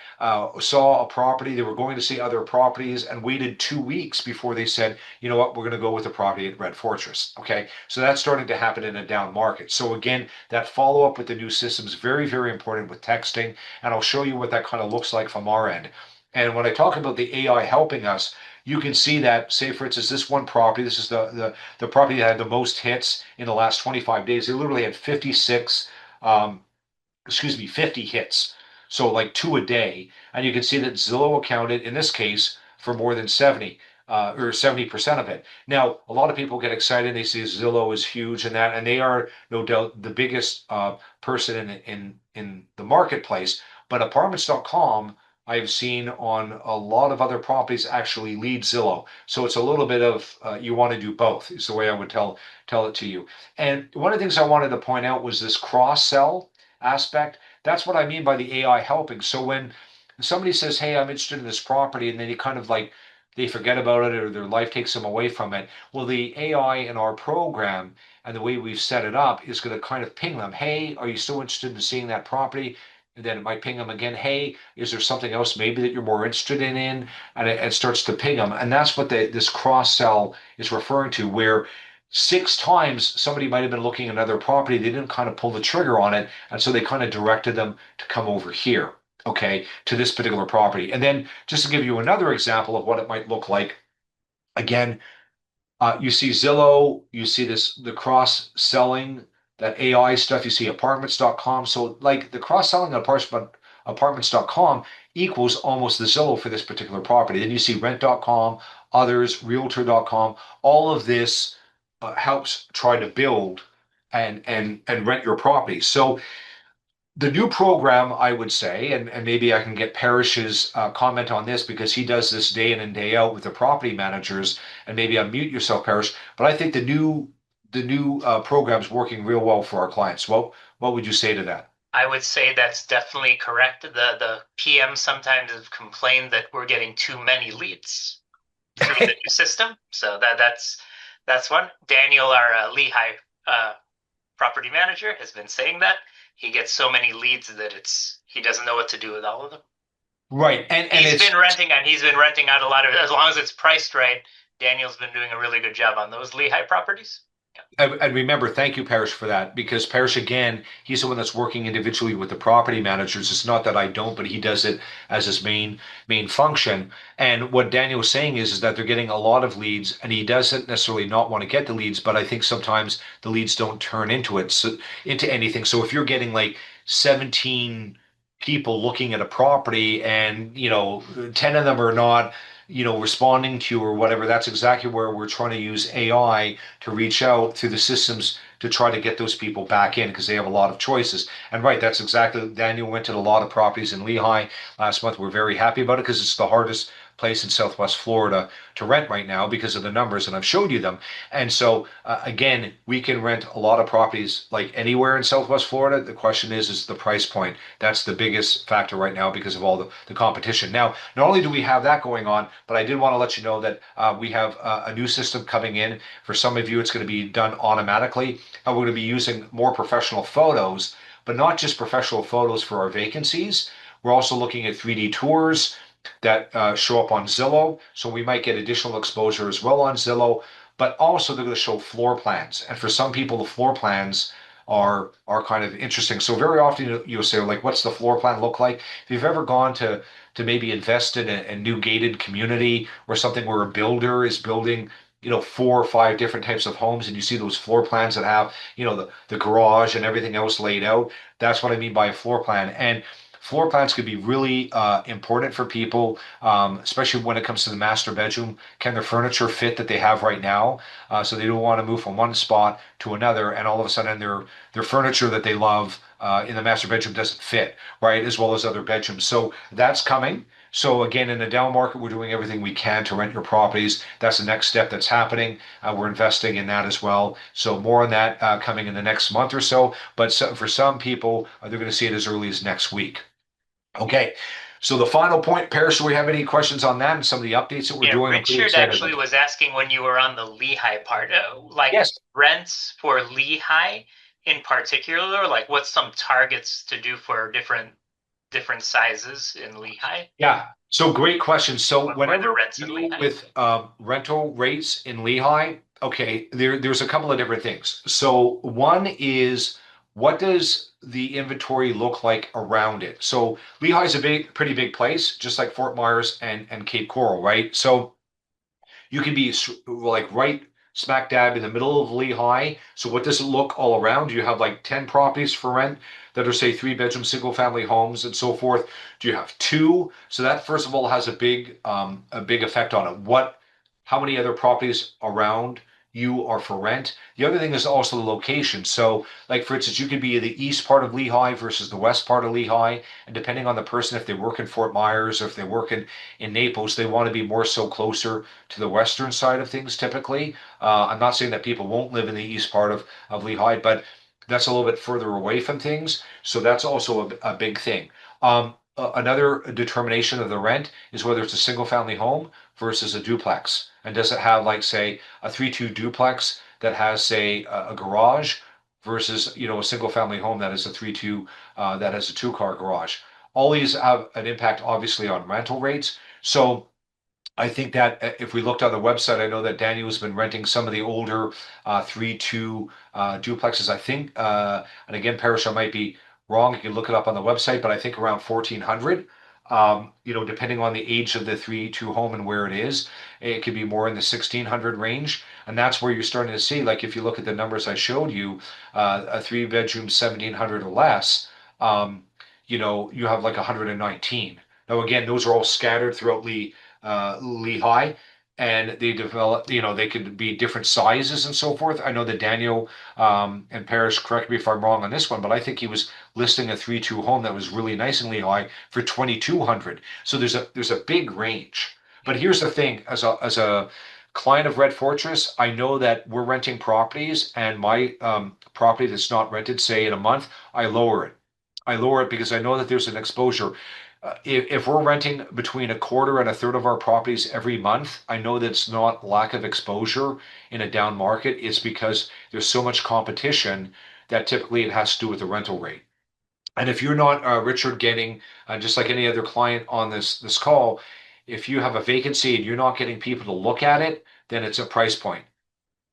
saw a property. They were going to see other properties and waited 2 weeks before they said, you know what, we're going to go with the property at Red Fortress. Okay. So that's starting to happen in a down market. So again, that follow up with the new system is very, very important with texting. And I'll show you what that kind of looks like from our end. And when I talk about the AI helping us, you can see that, say, for instance, this one property, this is the property that had the most hits in the last 25 days. They literally had 56 um, 50 hits. So like two a day. And you can see that Zillow accounted in this case for more than 70 or 70% of it. Now, a lot of people get excited. They say Zillow is huge and that, and they are no doubt the biggest person in the marketplace. But apartments.com, I've seen on a lot of other properties actually lead Zillow. So it's a little bit of you want to do both, is the way I would tell it to you. And one of the things I wanted to point out was this cross sell aspect. That's what I mean by the AI helping. So when somebody says, "Hey, I'm interested in this property," and then they kind of like they forget about it or their life takes them away from it. Well, the AI in our program and the way we've set it up is going to kind of ping them, "Hey, are you still interested in seeing that property?" And then it might ping them again, "Hey, is there something else maybe that you're more interested in?" And it starts to ping them. And that's what this cross sell is referring to, where 6 times somebody might have been looking at another property. They didn't kind of pull the trigger on it. And so they kind of directed them to come over here, okay, to this particular property. And then just to give you another example of what it might look like, again, you see Zillow, you see the cross selling, that AI stuff, you see apartments.com. So like the cross selling on apartments.com equals almost the Zillow for this particular property. Then you see rent.com, others, realtor.com, all of this helps try to build and rent your property. So the new program, I would say, and maybe I can get Parrish's comment on this because he does this day in and day out with the property managers, and maybe unmute yourself, Parrish. But I think the new program's working real well for our clients. What would you say to that?
I would say that's definitely correct. The PM sometimes have complained that we're getting too many leads through the new system. So that's one. Daniel, our Lehigh property manager, has been saying that he gets so many leads that he doesn't know what to do with all of them.
Right, and it's
He's been renting out a lot of, as long as it's priced right. Daniel's been doing a really good job on those Lehigh properties. Yeah.
and remember, thank you, Parrish, for that, because Parrish, again, he's the one that's working individually with the property managers. It's not that I don't, but he does it as his main function. And what Daniel was saying is that they're getting a lot of leads, and he doesn't necessarily not want to get the leads, but I think sometimes the leads don't turn into anything. So if you're getting like 17 people looking at a property, and 10 of them are not responding to you or whatever, that's exactly where we're trying to use AI to reach out through the systems to try to get those people back in because they have a lot of choices. And right, that's exactly, Daniel went to a lot of properties in Lehigh last month. We're very happy about it because it's the hardest place in Southwest Florida to rent right now because of the numbers, and I've showed you them. And so again, we can rent a lot of properties like anywhere in Southwest Florida. The question is the price point. That's the biggest factor right now because of all the competition. Now, not only do we have that going on, but I did want to let you know that we have a new system coming in. For some of you, it's going to be done automatically. And we're going to be using more professional photos, but not just professional photos for our vacancies. We're also looking at 3D tours that show up on Zillow. So we might get additional exposure as well on Zillow, but also they're going to show floor plans. And for some people, the floor plans are kind of interesting. So very often you'll say, like, what's the floor plan look like? If you've ever gone to maybe invest in a new gated community or something where a builder is building 4 or 5 different types of homes, and you see those floor plans that have the garage and everything else laid out, that's what I mean by a floor plan. And floor plans could be really important for people, especially when it comes to the master bedroom. Can their furniture fit that they have right now? So they don't want to move from one spot to another, and all of a sudden their furniture that they love in the master bedroom doesn't fit, right? As well as other bedrooms. So that's coming. So again, in the down market, we're doing everything we can to rent your properties. That's the next step that's happening. We're investing in that as well. So more on that coming in the next month or so. But for some people, they're going to see it as early as next week. Okay. So the final point, Paris, do we have any questions on that and some of the updates that we're
Yeah,
doing? I'm pretty
Richard
excited
actually
about it.
was asking when you were on the Lehigh part, like
Yes.
rents for Lehigh in particular, like what's some targets to do for different sizes in Lehigh?
Yeah. So great question. So
What were the
whenever
rents
we
in
deal
Lehigh?
with rental rates in Lehigh, okay, there's a couple of different things. So one is what does the inventory look like around it? So Lehigh is a pretty big place, just like Fort Myers and Cape Coral, right? So you can be like right smack dab in the middle of Lehigh. So what does it look all around? Do you have like 10 properties for rent that are say three-bedroom single family homes and so forth? Do you have two? So that first of all has a big effect on it. How many other properties around you are for rent? The other thing is also the location. So like for instance, you could be in the east part of Lehigh versus the west part of Lehigh. And depending on the person, if they work in Fort Myers or if they work in Naples, they want to be more so closer to the western side of things typically. I'm not saying that people won't live in the east part of Lehigh, but that's a little bit further away from things. So that's also a big thing. Another determination of the rent is whether it's a single family home versus a duplex. And does it have, like, say, a 3-2 duplex that has, say, a garage versus, a single family home that is a 3-2 that has a two-car garage. All these have an impact, obviously, on rental rates. So I think that if we looked on the website, I know that Daniel has been renting some of the older 3-2 duplexes. I think, and again, Parrish, I might be wrong. You can look it up on the website, but I think around 1,400. Depending on the age of the 3-2 home and where it is, it could be more in the 1,600 range. And that's where you're starting to see, like if you look at the numbers I showed you, a three-bedroom 1,700 or less, you have like 119. Now, again, those are all scattered throughout Lehigh, and they develop, they could be different sizes and so forth. I know that Daniel and Parrish, correct me if I'm wrong on this one, but I think he was listing a 3-2 home that was really nice in Lehigh for 2,200. So there's a big range. But here's the thing, as a client of Red Fortress, I know that we're renting properties, and my property that's not rented, say in a month, I lower it. I lower it because I know that there's an exposure. If we're renting between a quarter and a third of our properties every month, I know that's not lack of exposure in a down market. It's because there's so much competition that typically it has to do with the rental rate. And if you're not, Richard, getting just like any other client on this call, if you have a vacancy and you're not getting people to look at it, then it's a price point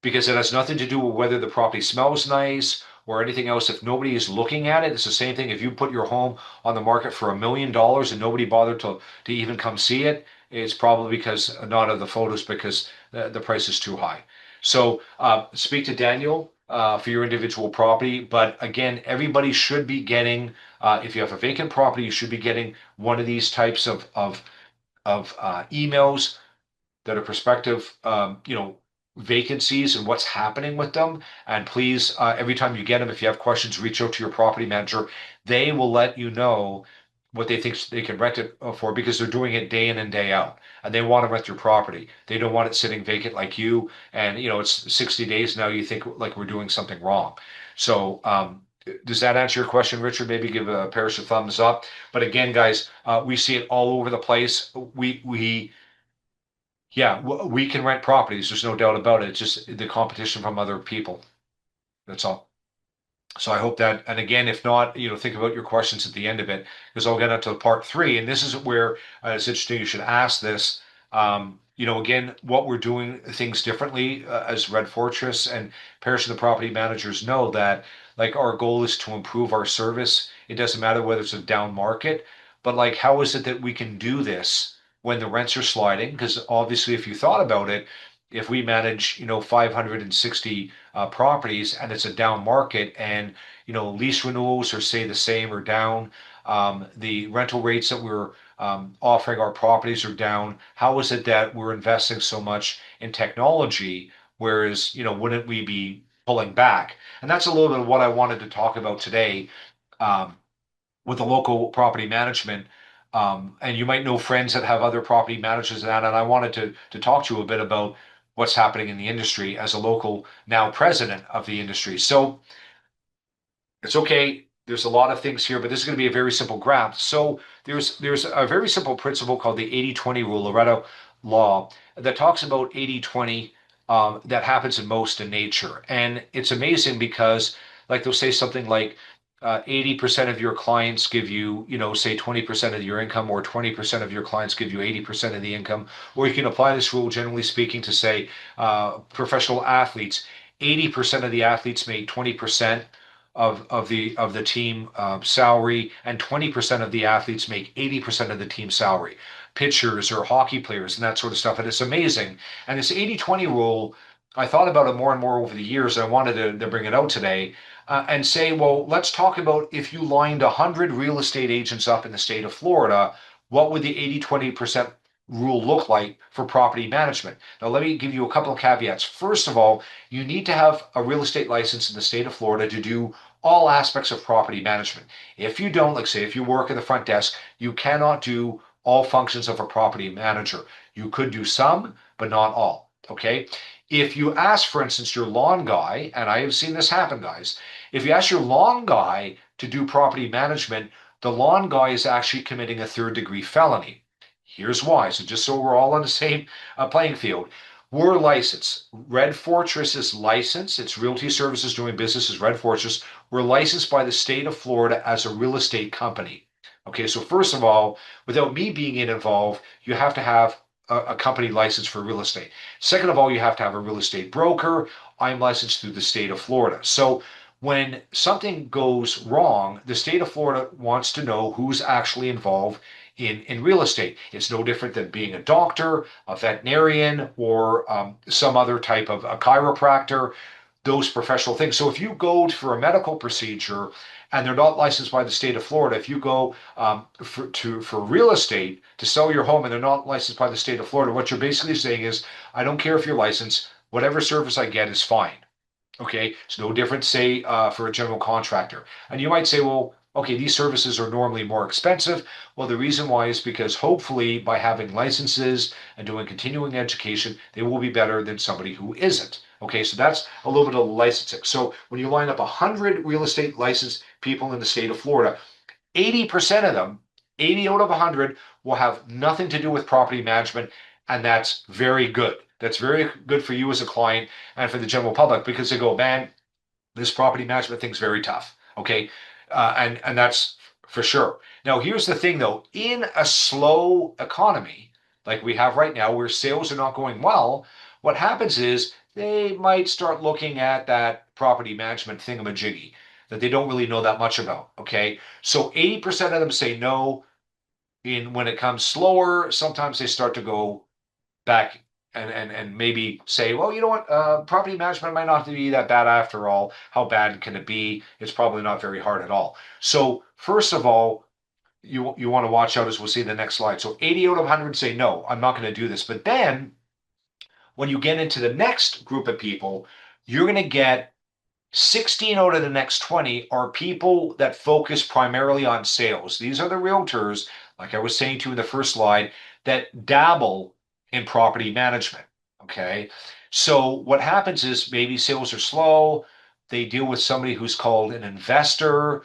because it has nothing to do with whether the property smells nice or anything else. If nobody is looking at it, it's the same thing. If you put your home on the market for $1 million and nobody bothered to even come see it, it's probably because not of the photos because the price is too high. So speak to Daniel for your individual property. But again, everybody should be getting, if you have a vacant property, you should be getting one of these types of emails that are prospective, vacancies and what's happening with them. And please, every time you get them, if you have questions, reach out to your property manager. They will let you know what they think they can rent it for because they're doing it day in and day out. And they want to rent your property. They don't want it sitting vacant like you. And, it's 60 days now. You think like we're doing something wrong. So, does that answer your question, Richard? Maybe give a Paris a thumbs up. But again, guys, we see it all over the place. Yeah, we can rent properties. There's no doubt about it. It's just the competition from other people. That's all. So I hope that, and again, if not, think about your questions at the end of it, because I'll get into part three. And this is where it's interesting. You should ask this. Again, what we're doing things differently as Red Fortress and Parish and the property managers know that, like, our goal is to improve our service. It doesn't matter whether it's a down market, but like, how is it that we can do this when the rents are sliding? Because obviously, if you thought about it, if we manage, 560 properties and it's a down market and lease renewals are say the same or down, the rental rates that we're offering our properties are down, how is it that we're investing so much in technology, whereas wouldn't we be pulling back? And that's a little bit of what I wanted to talk about today. um, with the local property management. And you might know friends that have other property managers and that. And I wanted to talk to you a bit about what's happening in the industry as a local now president of the industry. So it's okay. There's a lot of things here, but this is going to be a very simple graph. So there's a very simple principle called the 80-20 rule, Loretto law, that talks about 80-20 that happens in most in nature. And it's amazing because like they'll say something like 80% of your clients give you, say 20% of your income, or 20% of your clients give you 80% of the income. Or you can apply this rule, generally speaking, to say professional athletes. 80% of the athletes make 20% of the team salary, and 20% of the athletes make 80% of the team salary. Pitchers or hockey players and that sort of stuff. And it's amazing. And this 80-20 rule, I thought about it more and more over the years. I wanted to bring it out today and say, well, let's talk about if you lined 100 real estate agents up in the state of Florida, what would the 80-20% rule look like for property management? Now, let me give you a couple of caveats. First of all, you need to have a real estate license in the state of Florida to do all aspects of property management. If you don't, like say, if you work at the front desk, you cannot do all functions of a property manager. You could do some, but not all. Okay. If you ask, for instance, your lawn guy, and I have seen this happen, guys, if you ask your lawn guy to do property management, the lawn guy is actually committing a third-degree felony. Here's why. So just so we're all on the same playing field, we're licensed. Red Fortress is licensed. It's Realty Services doing business as Red Fortress. We're licensed by the state of Florida as a real estate company. Okay, so first of all, without me being involved, you have to have a company license for real estate. Second of all, you have to have a real estate broker. I'm licensed through the state of Florida. So when something goes wrong, the state of Florida wants to know who's actually involved in real estate. It's no different than being a doctor, a veterinarian, or some other type of a chiropractor, those professional things. So if you go for a medical procedure and they're not licensed by the state of Florida, if you go for real estate to sell your home and they're not licensed by the state of Florida, what you're basically saying is, I don't care if you're licensed, whatever service I get is fine. Okay, it's no different, say, for a general contractor. And you might say, well, okay, these services are normally more expensive. Well, the reason why is because hopefully by having licenses and doing continuing education, they will be better than somebody who isn't. Okay, so that's a little bit of licensing. So when you line up 100 real estate licensed people in the state of Florida, 80% of them, 80 out of 100, will have nothing to do with property management. And that's very good. That's very good for you as a client and for the general public because they go, man, this property management thing's very tough. Okay. And that's for sure. Now, here's the thing though, in a slow economy like we have right now, where sales are not going well, what happens is they might start looking at that property management thingamajiggy that they don't really know that much about. Okay. So 80% of them say no. In when it comes slower, sometimes they start to go back and maybe say, well, you know what, property management might not be that bad after all. How bad can it be? It's probably not very hard at all. So first of all, you want to watch out as we'll see in the next slide. So 80 out of 100 say no, I'm not going to do this. But then when you get into the next group of people, you're going to get 16 out of the next 20 are people that focus primarily on sales. These are the realtors, like I was saying to you in the first slide, that dabble in property management. Okay. So what happens is maybe sales are slow. They deal with somebody who's called an investor.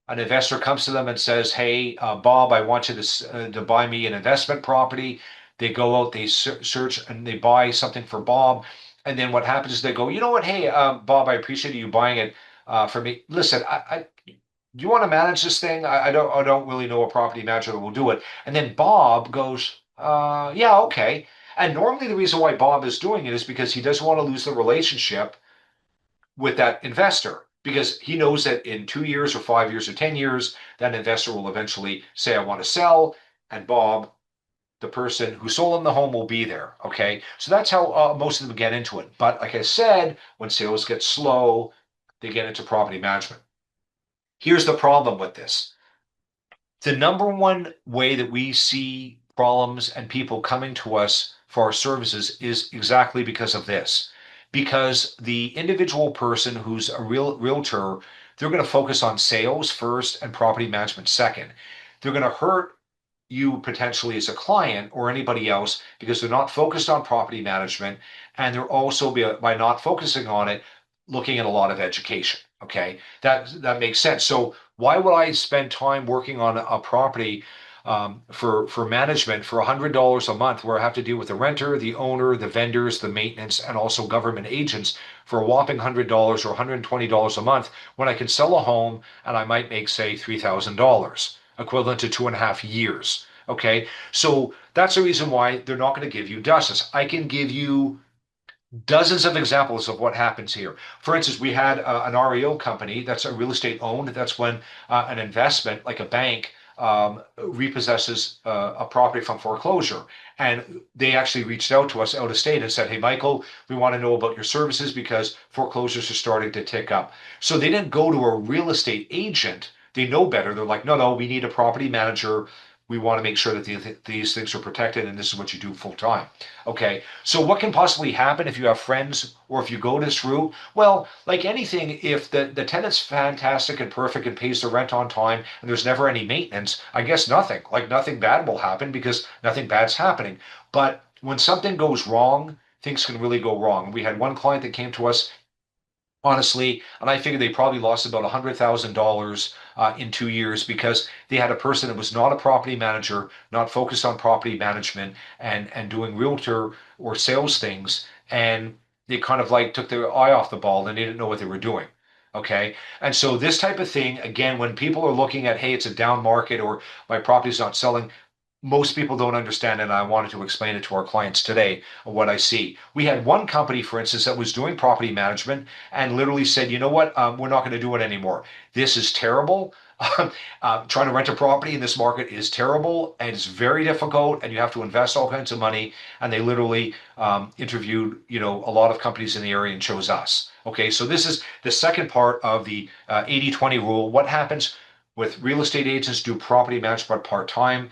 An investor comes to them and says, "Hey, Bob, I want you to buy me an investment property." They go out, they search, and they buy something for Bob. And then what happens is they go, "You know what? Hey, Bob, I appreciate you buying it for me. Listen, do you want to manage this thing? I don't really know a property manager that will do it." And then Bob goes, "Yeah, okay." And normally the reason why Bob is doing it is because he doesn't want to lose the relationship with that investor because he knows that in 2 years or 5 years or 10 years, that investor will eventually say, I want to sell. And Bob, the person who sold him the home, will be there. Okay. So that's how most of them get into it. But like I said, when sales get slow, they get into property management. Here's the problem with this. The number one way that we see problems and people coming to us for our services is exactly because of this. Because the individual person who's a realtor, they're going to focus on sales first and property management second. They're going to hurt you potentially as a client or anybody else because they're not focused on property management, and they're also by not focusing on it looking at a lot of education. Okay, that makes sense. So why would I spend time working on a property for management for $100 a month, where I have to deal with the renter, the owner, the vendors, the maintenance, and also government agents for a whopping $100 or $120 a month, when I can sell a home and I might make, say, $3,000, equivalent to 2.5 years? Okay, so that's the reason why they're not going to give you justice. I can give you dozens of examples of what happens here. For instance, we had an REO company that's a real estate owned. That's when an investment, like a bank, repossesses a property from foreclosure. And they actually reached out to us out of state and said, "Hey, Michael, we want to know about your services because foreclosures are starting to tick up." So they didn't go to a real estate agent. They know better. They're like, "No, no, we need a property manager. We want to make sure that these things are protected, and this is what you do full time." Okay, so what can possibly happen if you have friends or if you go this route? Well, like anything, if the tenant's fantastic and perfect and pays the rent on time and there's never any maintenance, I guess nothing, like nothing bad will happen because nothing bad's happening. But when something goes wrong, things can really go wrong. We had one client that came to us, honestly, and I figured they probably lost about $100,000 in 2 years because they had a person that was not a property manager, not focused on property management and doing realtor or sales things, and they kind of like took their eye off the ball and they didn't know what they were doing. Okay. And so this type of thing, again, when people are looking at, hey, it's a down market or my property's not selling, most people don't understand it, and I wanted to explain it to our clients today what I see. We had one company, for instance, that was doing property management and literally said, "You know what? We're not going to do it anymore. This is terrible. Trying to rent a property in this market is terrible, and it's very difficult, and you have to invest all kinds of money." And they literally interviewed, a lot of companies in the area and chose us. Okay, so this is the second part of the 80-20 rule. What happens with real estate agents do property management part-time?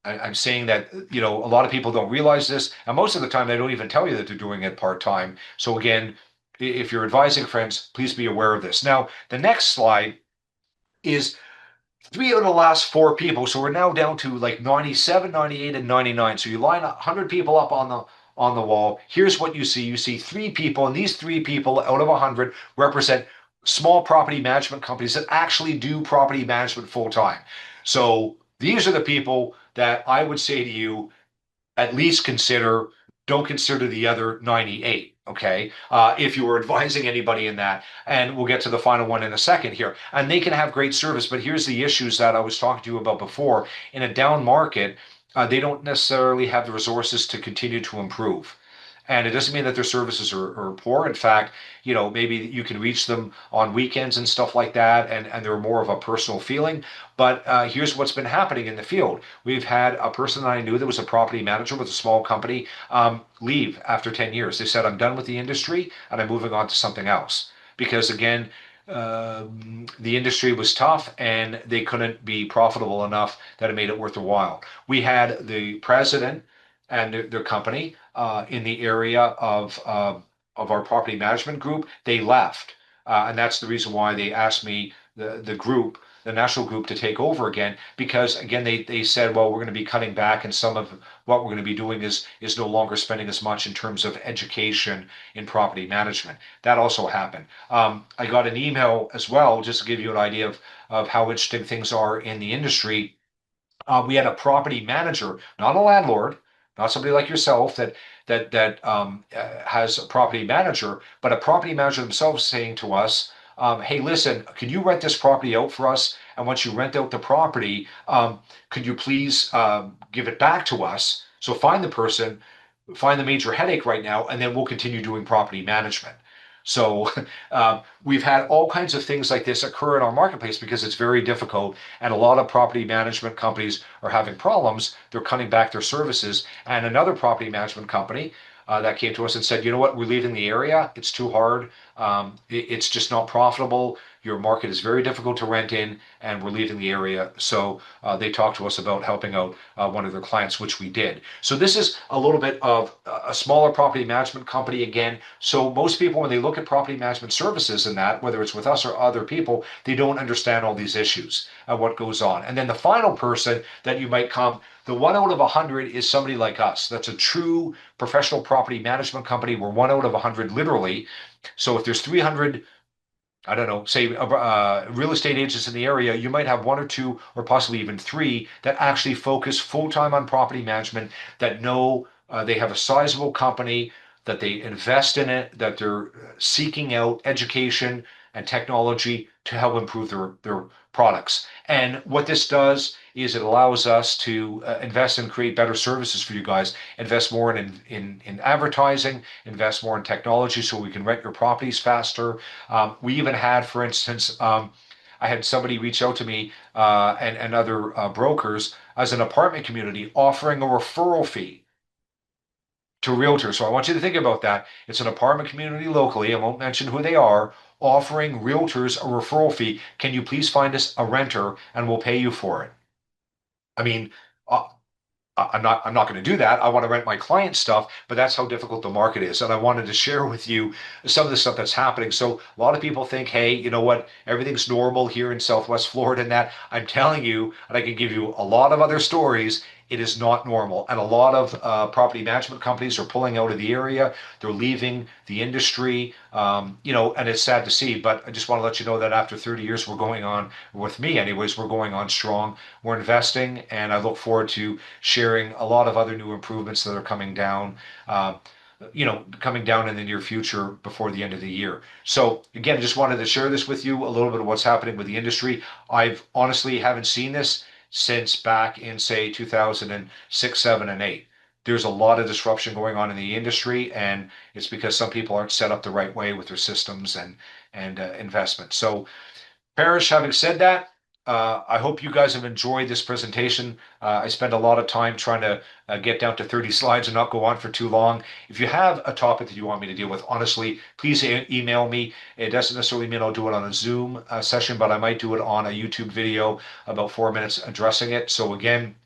I'm saying that, a lot of people don't realize this, and most of the time they don't even tell you that they're doing it part-time. So again, if you're advising friends, please be aware of this. Now, the next slide is three of the last four people. So we're now down to like 97, 98, and 99. So you line 100 people up on the wall. Here's what you see. You see three people, and these three people out of 100 represent small property management companies that actually do property management full time. So these are the people that I would say to you, at least consider, don't consider the other 98. Okay. If you were advising anybody in that, and we'll get to the final one in a second here, and they can have great service, but here's the issues that I was talking to you about before. In a down market, they don't necessarily have the resources to continue to improve. And it doesn't mean that their services are poor. In fact, maybe you can reach them on weekends and stuff like that, and they're more of a personal feeling. But here's what's been happening in the field. We've had a person that I knew that was a property manager with a small company leave after 10 years. They said, "I'm done with the industry and I'm moving on to something else." Because again, the industry was tough and they couldn't be profitable enough that it made it worth a while. We had the president and their company in the area of our property management group. They left, and that's the reason why they asked me, the group, the national group, to take over again, because again they said, "Well, we're going to be cutting back, and some of what we're going to be doing is no longer spending as much in terms of education in property management." That also happened. I got an email as well, just to give you an idea of how interesting things are in the industry. We had a property manager, not a landlord, not somebody like yourself that has a property manager, but a property manager themselves saying to us, "Hey, listen, can you rent this property out for us? And once you rent out the property, could you please give it back to us? So find the person, find the major headache right now, and then we'll continue doing property management." So we've had all kinds of things like this occur in our marketplace because it's very difficult, and a lot of property management companies are having problems. They're cutting back their services. And another property management company that came to us and said, "You know what? We're leaving the area. It's too hard. It's just not profitable. Your market is very difficult to rent in, and we're leaving the area. So they talked to us about helping out one of their clients, which we did. So this is a little bit of a smaller property management company again. So most people, when they look at property management services and that, whether it's with us or other people, they don't understand all these issues and what goes on. And then the final person that you might come, the one out of 100 is somebody like us. That's a true professional property management company. We're one out of 100, literally. So if there's 300, I don't know, say real estate agents in the area, you might have one or two or possibly even three that actually focus full time on property management, that know they have a sizable company, that they invest in it, that they're seeking out education and technology to help improve their products. And what this does is it allows us to invest and create better services for you guys, invest more in advertising, invest more in technology so we can rent your properties faster. We even had, for instance, I had somebody reach out to me and other brokers as an apartment community offering a referral fee to realtors. So I want you to think about that. It's an apartment community locally. I won't mention who they are, offering realtors a referral fee. Can you please find us a renter and we'll pay you for it? I mean, uh, I'm not going to do that. I want to rent my client stuff, but that's how difficult the market is. And I wanted to share with you some of the stuff that's happening. So a lot of people think, hey, you know what? Everything's normal here in Southwest Florida and that. I'm telling you, and I can give you a lot of other stories. It is not normal. And a lot of property management companies are pulling out of the area. They're leaving the industry, and it's sad to see. But I just want to let you know that after 30 years, we're going on, with me anyways, we're going on strong. We're investing, and I look forward to sharing a lot of other new improvements that are uh, coming down in the near future before the end of the year. So again, I just wanted to share this with you, a little bit of what's happening with the industry. I've honestly haven't seen this since back in, say, 2006, 7, and 8. There's a lot of disruption going on in the industry, and it's because some people aren't set up the right way with their systems and investment. So Parrish, having said that, I hope you guys have enjoyed this presentation. I spent a lot of time trying to get down to 30 slides and not go on for too long. If you have a topic that you want me to deal with, honestly, please email me. It doesn't necessarily mean I'll do it on a Zoom session, but I might do it on a YouTube video about 4 minutes addressing it. So again,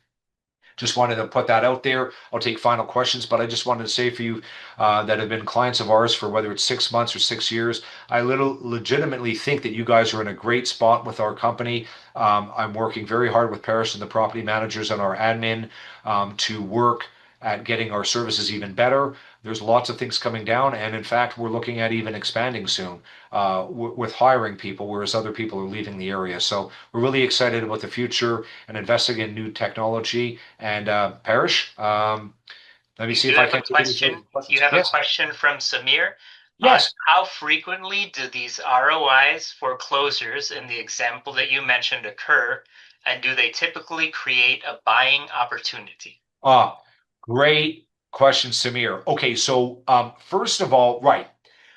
just wanted to put that out there. I'll take final questions, but I just wanted to say for you that have been clients of ours for whether it's 6 months or 6 years, I legitimately think that you guys are in a great spot with our company. I'm working very hard with Paris and the property managers and our admin to work at getting our services even better. There's lots of things coming down, and in fact, we're looking at even expanding soon with hiring people, whereas other people are leaving the area. So we're really excited about the future and investing in new technology. And Parish, let me
You
see
do
if I
have a
can't take any further
question. You
questions.
have a
Yes,
question from Samir.
yes.
How frequently do these ROIs foreclosures in the example that you mentioned occur, and do they typically create a buying opportunity?
Ah, great question, Samir. Okay, so first of all, right.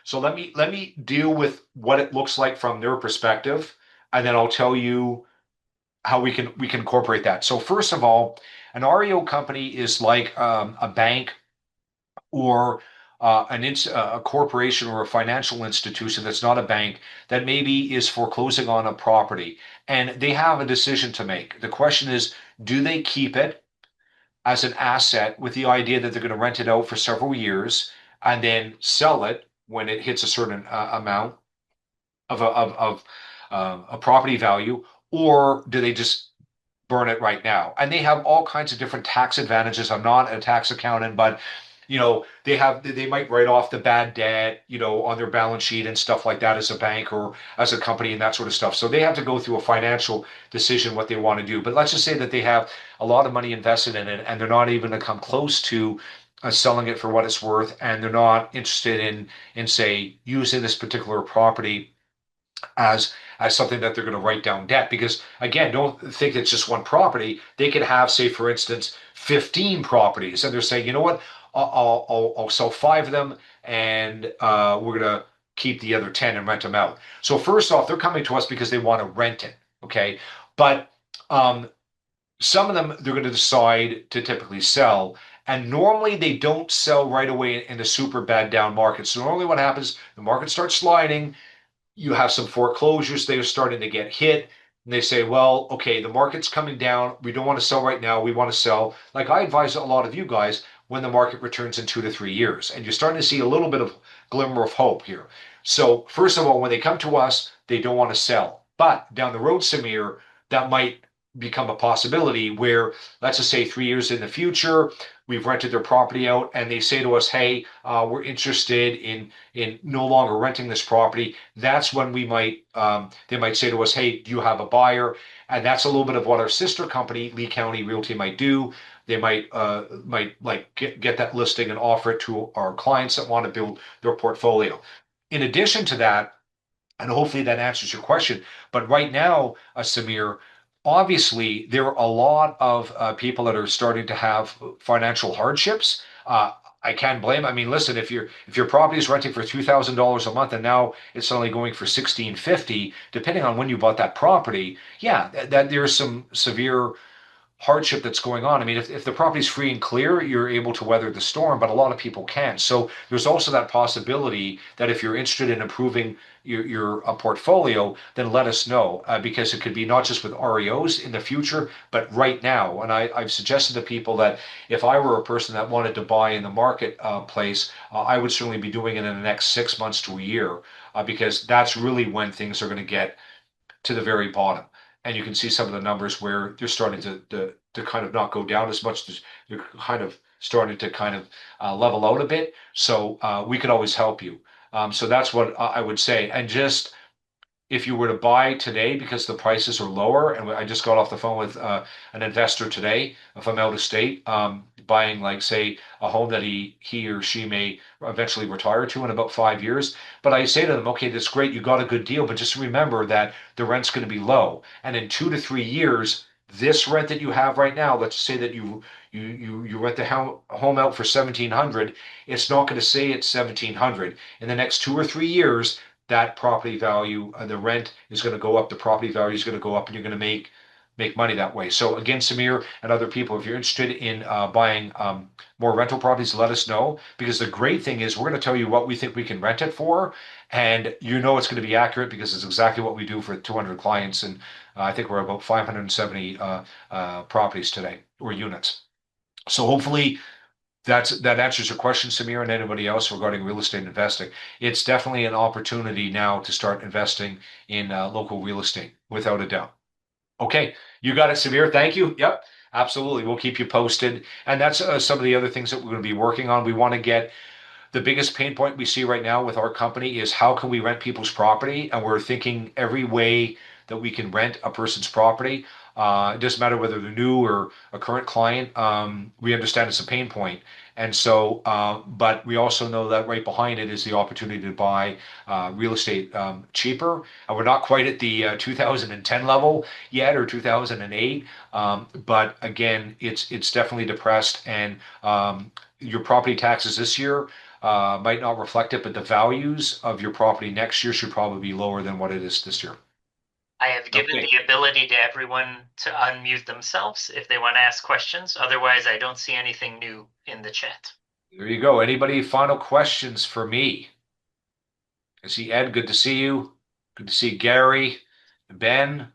So let me deal with what it looks like from their perspective, and then I'll tell you how we can incorporate that. So first of all, an REO company is like a bank or a corporation or a financial institution that's not a bank that maybe is foreclosing on a property, and they have a decision to make. The question is, do they keep it as an asset with the idea that they're going to rent it out for several years and then sell it when it hits a certain amount of a property value, or do they just burn it right now? And they have all kinds of different tax advantages. I'm not a tax accountant, but they might write off the bad debt, on their balance sheet and stuff like that as a bank or as a company and that sort of stuff. So they have to go through a financial decision what they want to do. But let's just say that they have a lot of money invested in it and they're not even to come close to selling it for what it's worth, and they're not interested in say using this particular property as as something that they're going to write down debt. Because again, don't think it's just one property. They could have, say, for instance, 15 properties, and they're saying, you know what, I'll sell five of them, and we're going to keep the other 10 and rent them out. So first off, they're coming to us because they want to rent it. Okay, but um, some of them they're going to decide to typically sell. And normally they don't sell right away in a super bad down market. So normally what happens, the market starts sliding, You have some foreclosures, they're starting to get hit. And they say, well, okay, the market's coming down. We don't want to sell right now. We want to sell. Like I advise a lot of you guys when the market returns in 2 to 3 years. And you're starting to see a little bit of glimmer of hope here. So, first of all, when they come to us, they don't want to sell. But down the road, Samir, that might become a possibility where, let's just say 3 years in the future, we've rented their property out and they say to us, hey, we're interested in no longer renting this property. That's when we might they might say to us, hey, do you have a buyer? And that's a little bit of what our sister company, Lee County Realty, might do. They might like get that listing and offer it to our clients that want to build their portfolio. In addition to that, and hopefully that answers your question. But right now, Samir, obviously there are a lot of people that are starting to have financial hardships. I can't blame. I mean, listen, if your property is renting for $2,000 a month and now it's only going for 1650, depending on when you bought that property, yeah, that there's some severe hardship that's going on. I mean, if the property's free and clear, you're able to weather the storm, but a lot of people can't. So there's also that possibility that if you're interested in improving your portfolio, then let us know because it could be not just with REOs in the future, but right now. And I've suggested to people that if I were a person that wanted to buy in the marketplace, I would certainly be doing it in the next 6 months to a year because that's really when things are going to get to the very bottom. And you can see some of the numbers where they're starting to kind of not go down as much. They're kind of starting to kind of level out a bit. So we could always help you. So that's what I would say. And just if you were to buy today because the prices are lower, and I just got off the phone with an investor today from out of state, buying like say a home that he or she may eventually retire to in about 5 years. But I say to them, okay, that's great, you got a good deal, but just remember that the rent's going to be low, and in 2 to 3 years, this rent that you have right now, let's say that you rent the home out for 1,700, it's not going to say it's 1,700 in the next 2 or 3 years. That property value, the rent is going to go up, the property value is going to go up, and you're going to make money that way. So again, Samir and other people, if you're interested in buying more rental properties, let us know because the great thing is we're going to tell you what we think we can rent it for, and you know it's going to be accurate because it's exactly what we do for 200 clients, and I think we're about 570 properties today or units. So hopefully that answers your question, Samir, and anybody else regarding real estate investing. It's definitely an opportunity now to start investing in local real estate, without a doubt. Okay, you got it, Samir. Thank you. Yep, absolutely. We'll keep you posted. And that's some of the other things that we're going to be working on. We want to get the biggest pain point we see right now with our company is how can we rent people's property? And we're thinking every way that we can rent a person's property. It doesn't matter whether they're new or a current client. We understand it's a pain point. And so, but we also know that right behind it is the opportunity to buy real estate cheaper. And we're not quite at the 2010 level yet or 2008. But again, it's definitely depressed. And your property taxes this year might not reflect it, but the values of your property next year should probably be lower than what it is this year.
I have given
Okay,
the ability to everyone to unmute themselves if they want to ask questions. Otherwise, I don't see anything new in the chat.
there you go. Anybody final questions for me? I see Ed, good to see you. Good to see Gary, Ben,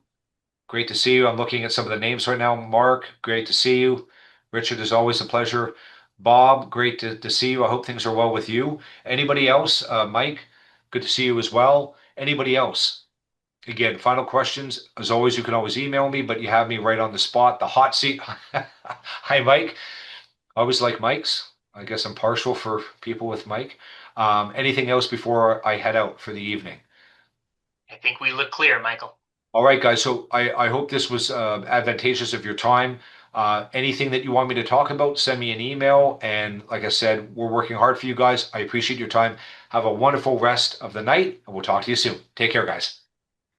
great to see you. I'm looking at some of the names right now. Mark, great to see you. Richard, is always a pleasure. Bob, great to see you. I hope things are well with you. Anybody else? Mike, good to see you as well. Anybody else? Again, final questions. As always, you can always email me, but you have me right on the spot, the hot seat. Hi, Mike. I always like Mike's. I guess I'm partial for people with Mike. Anything else before I head out for the evening?
I think we look clear, Michael.
All right, guys. So I hope this was advantageous of your time. Anything that you want me to talk about, send me an email. And like I said, we're working hard for you guys. I appreciate your time. Have a wonderful rest of the night, and we'll talk to you soon. Take care, guys.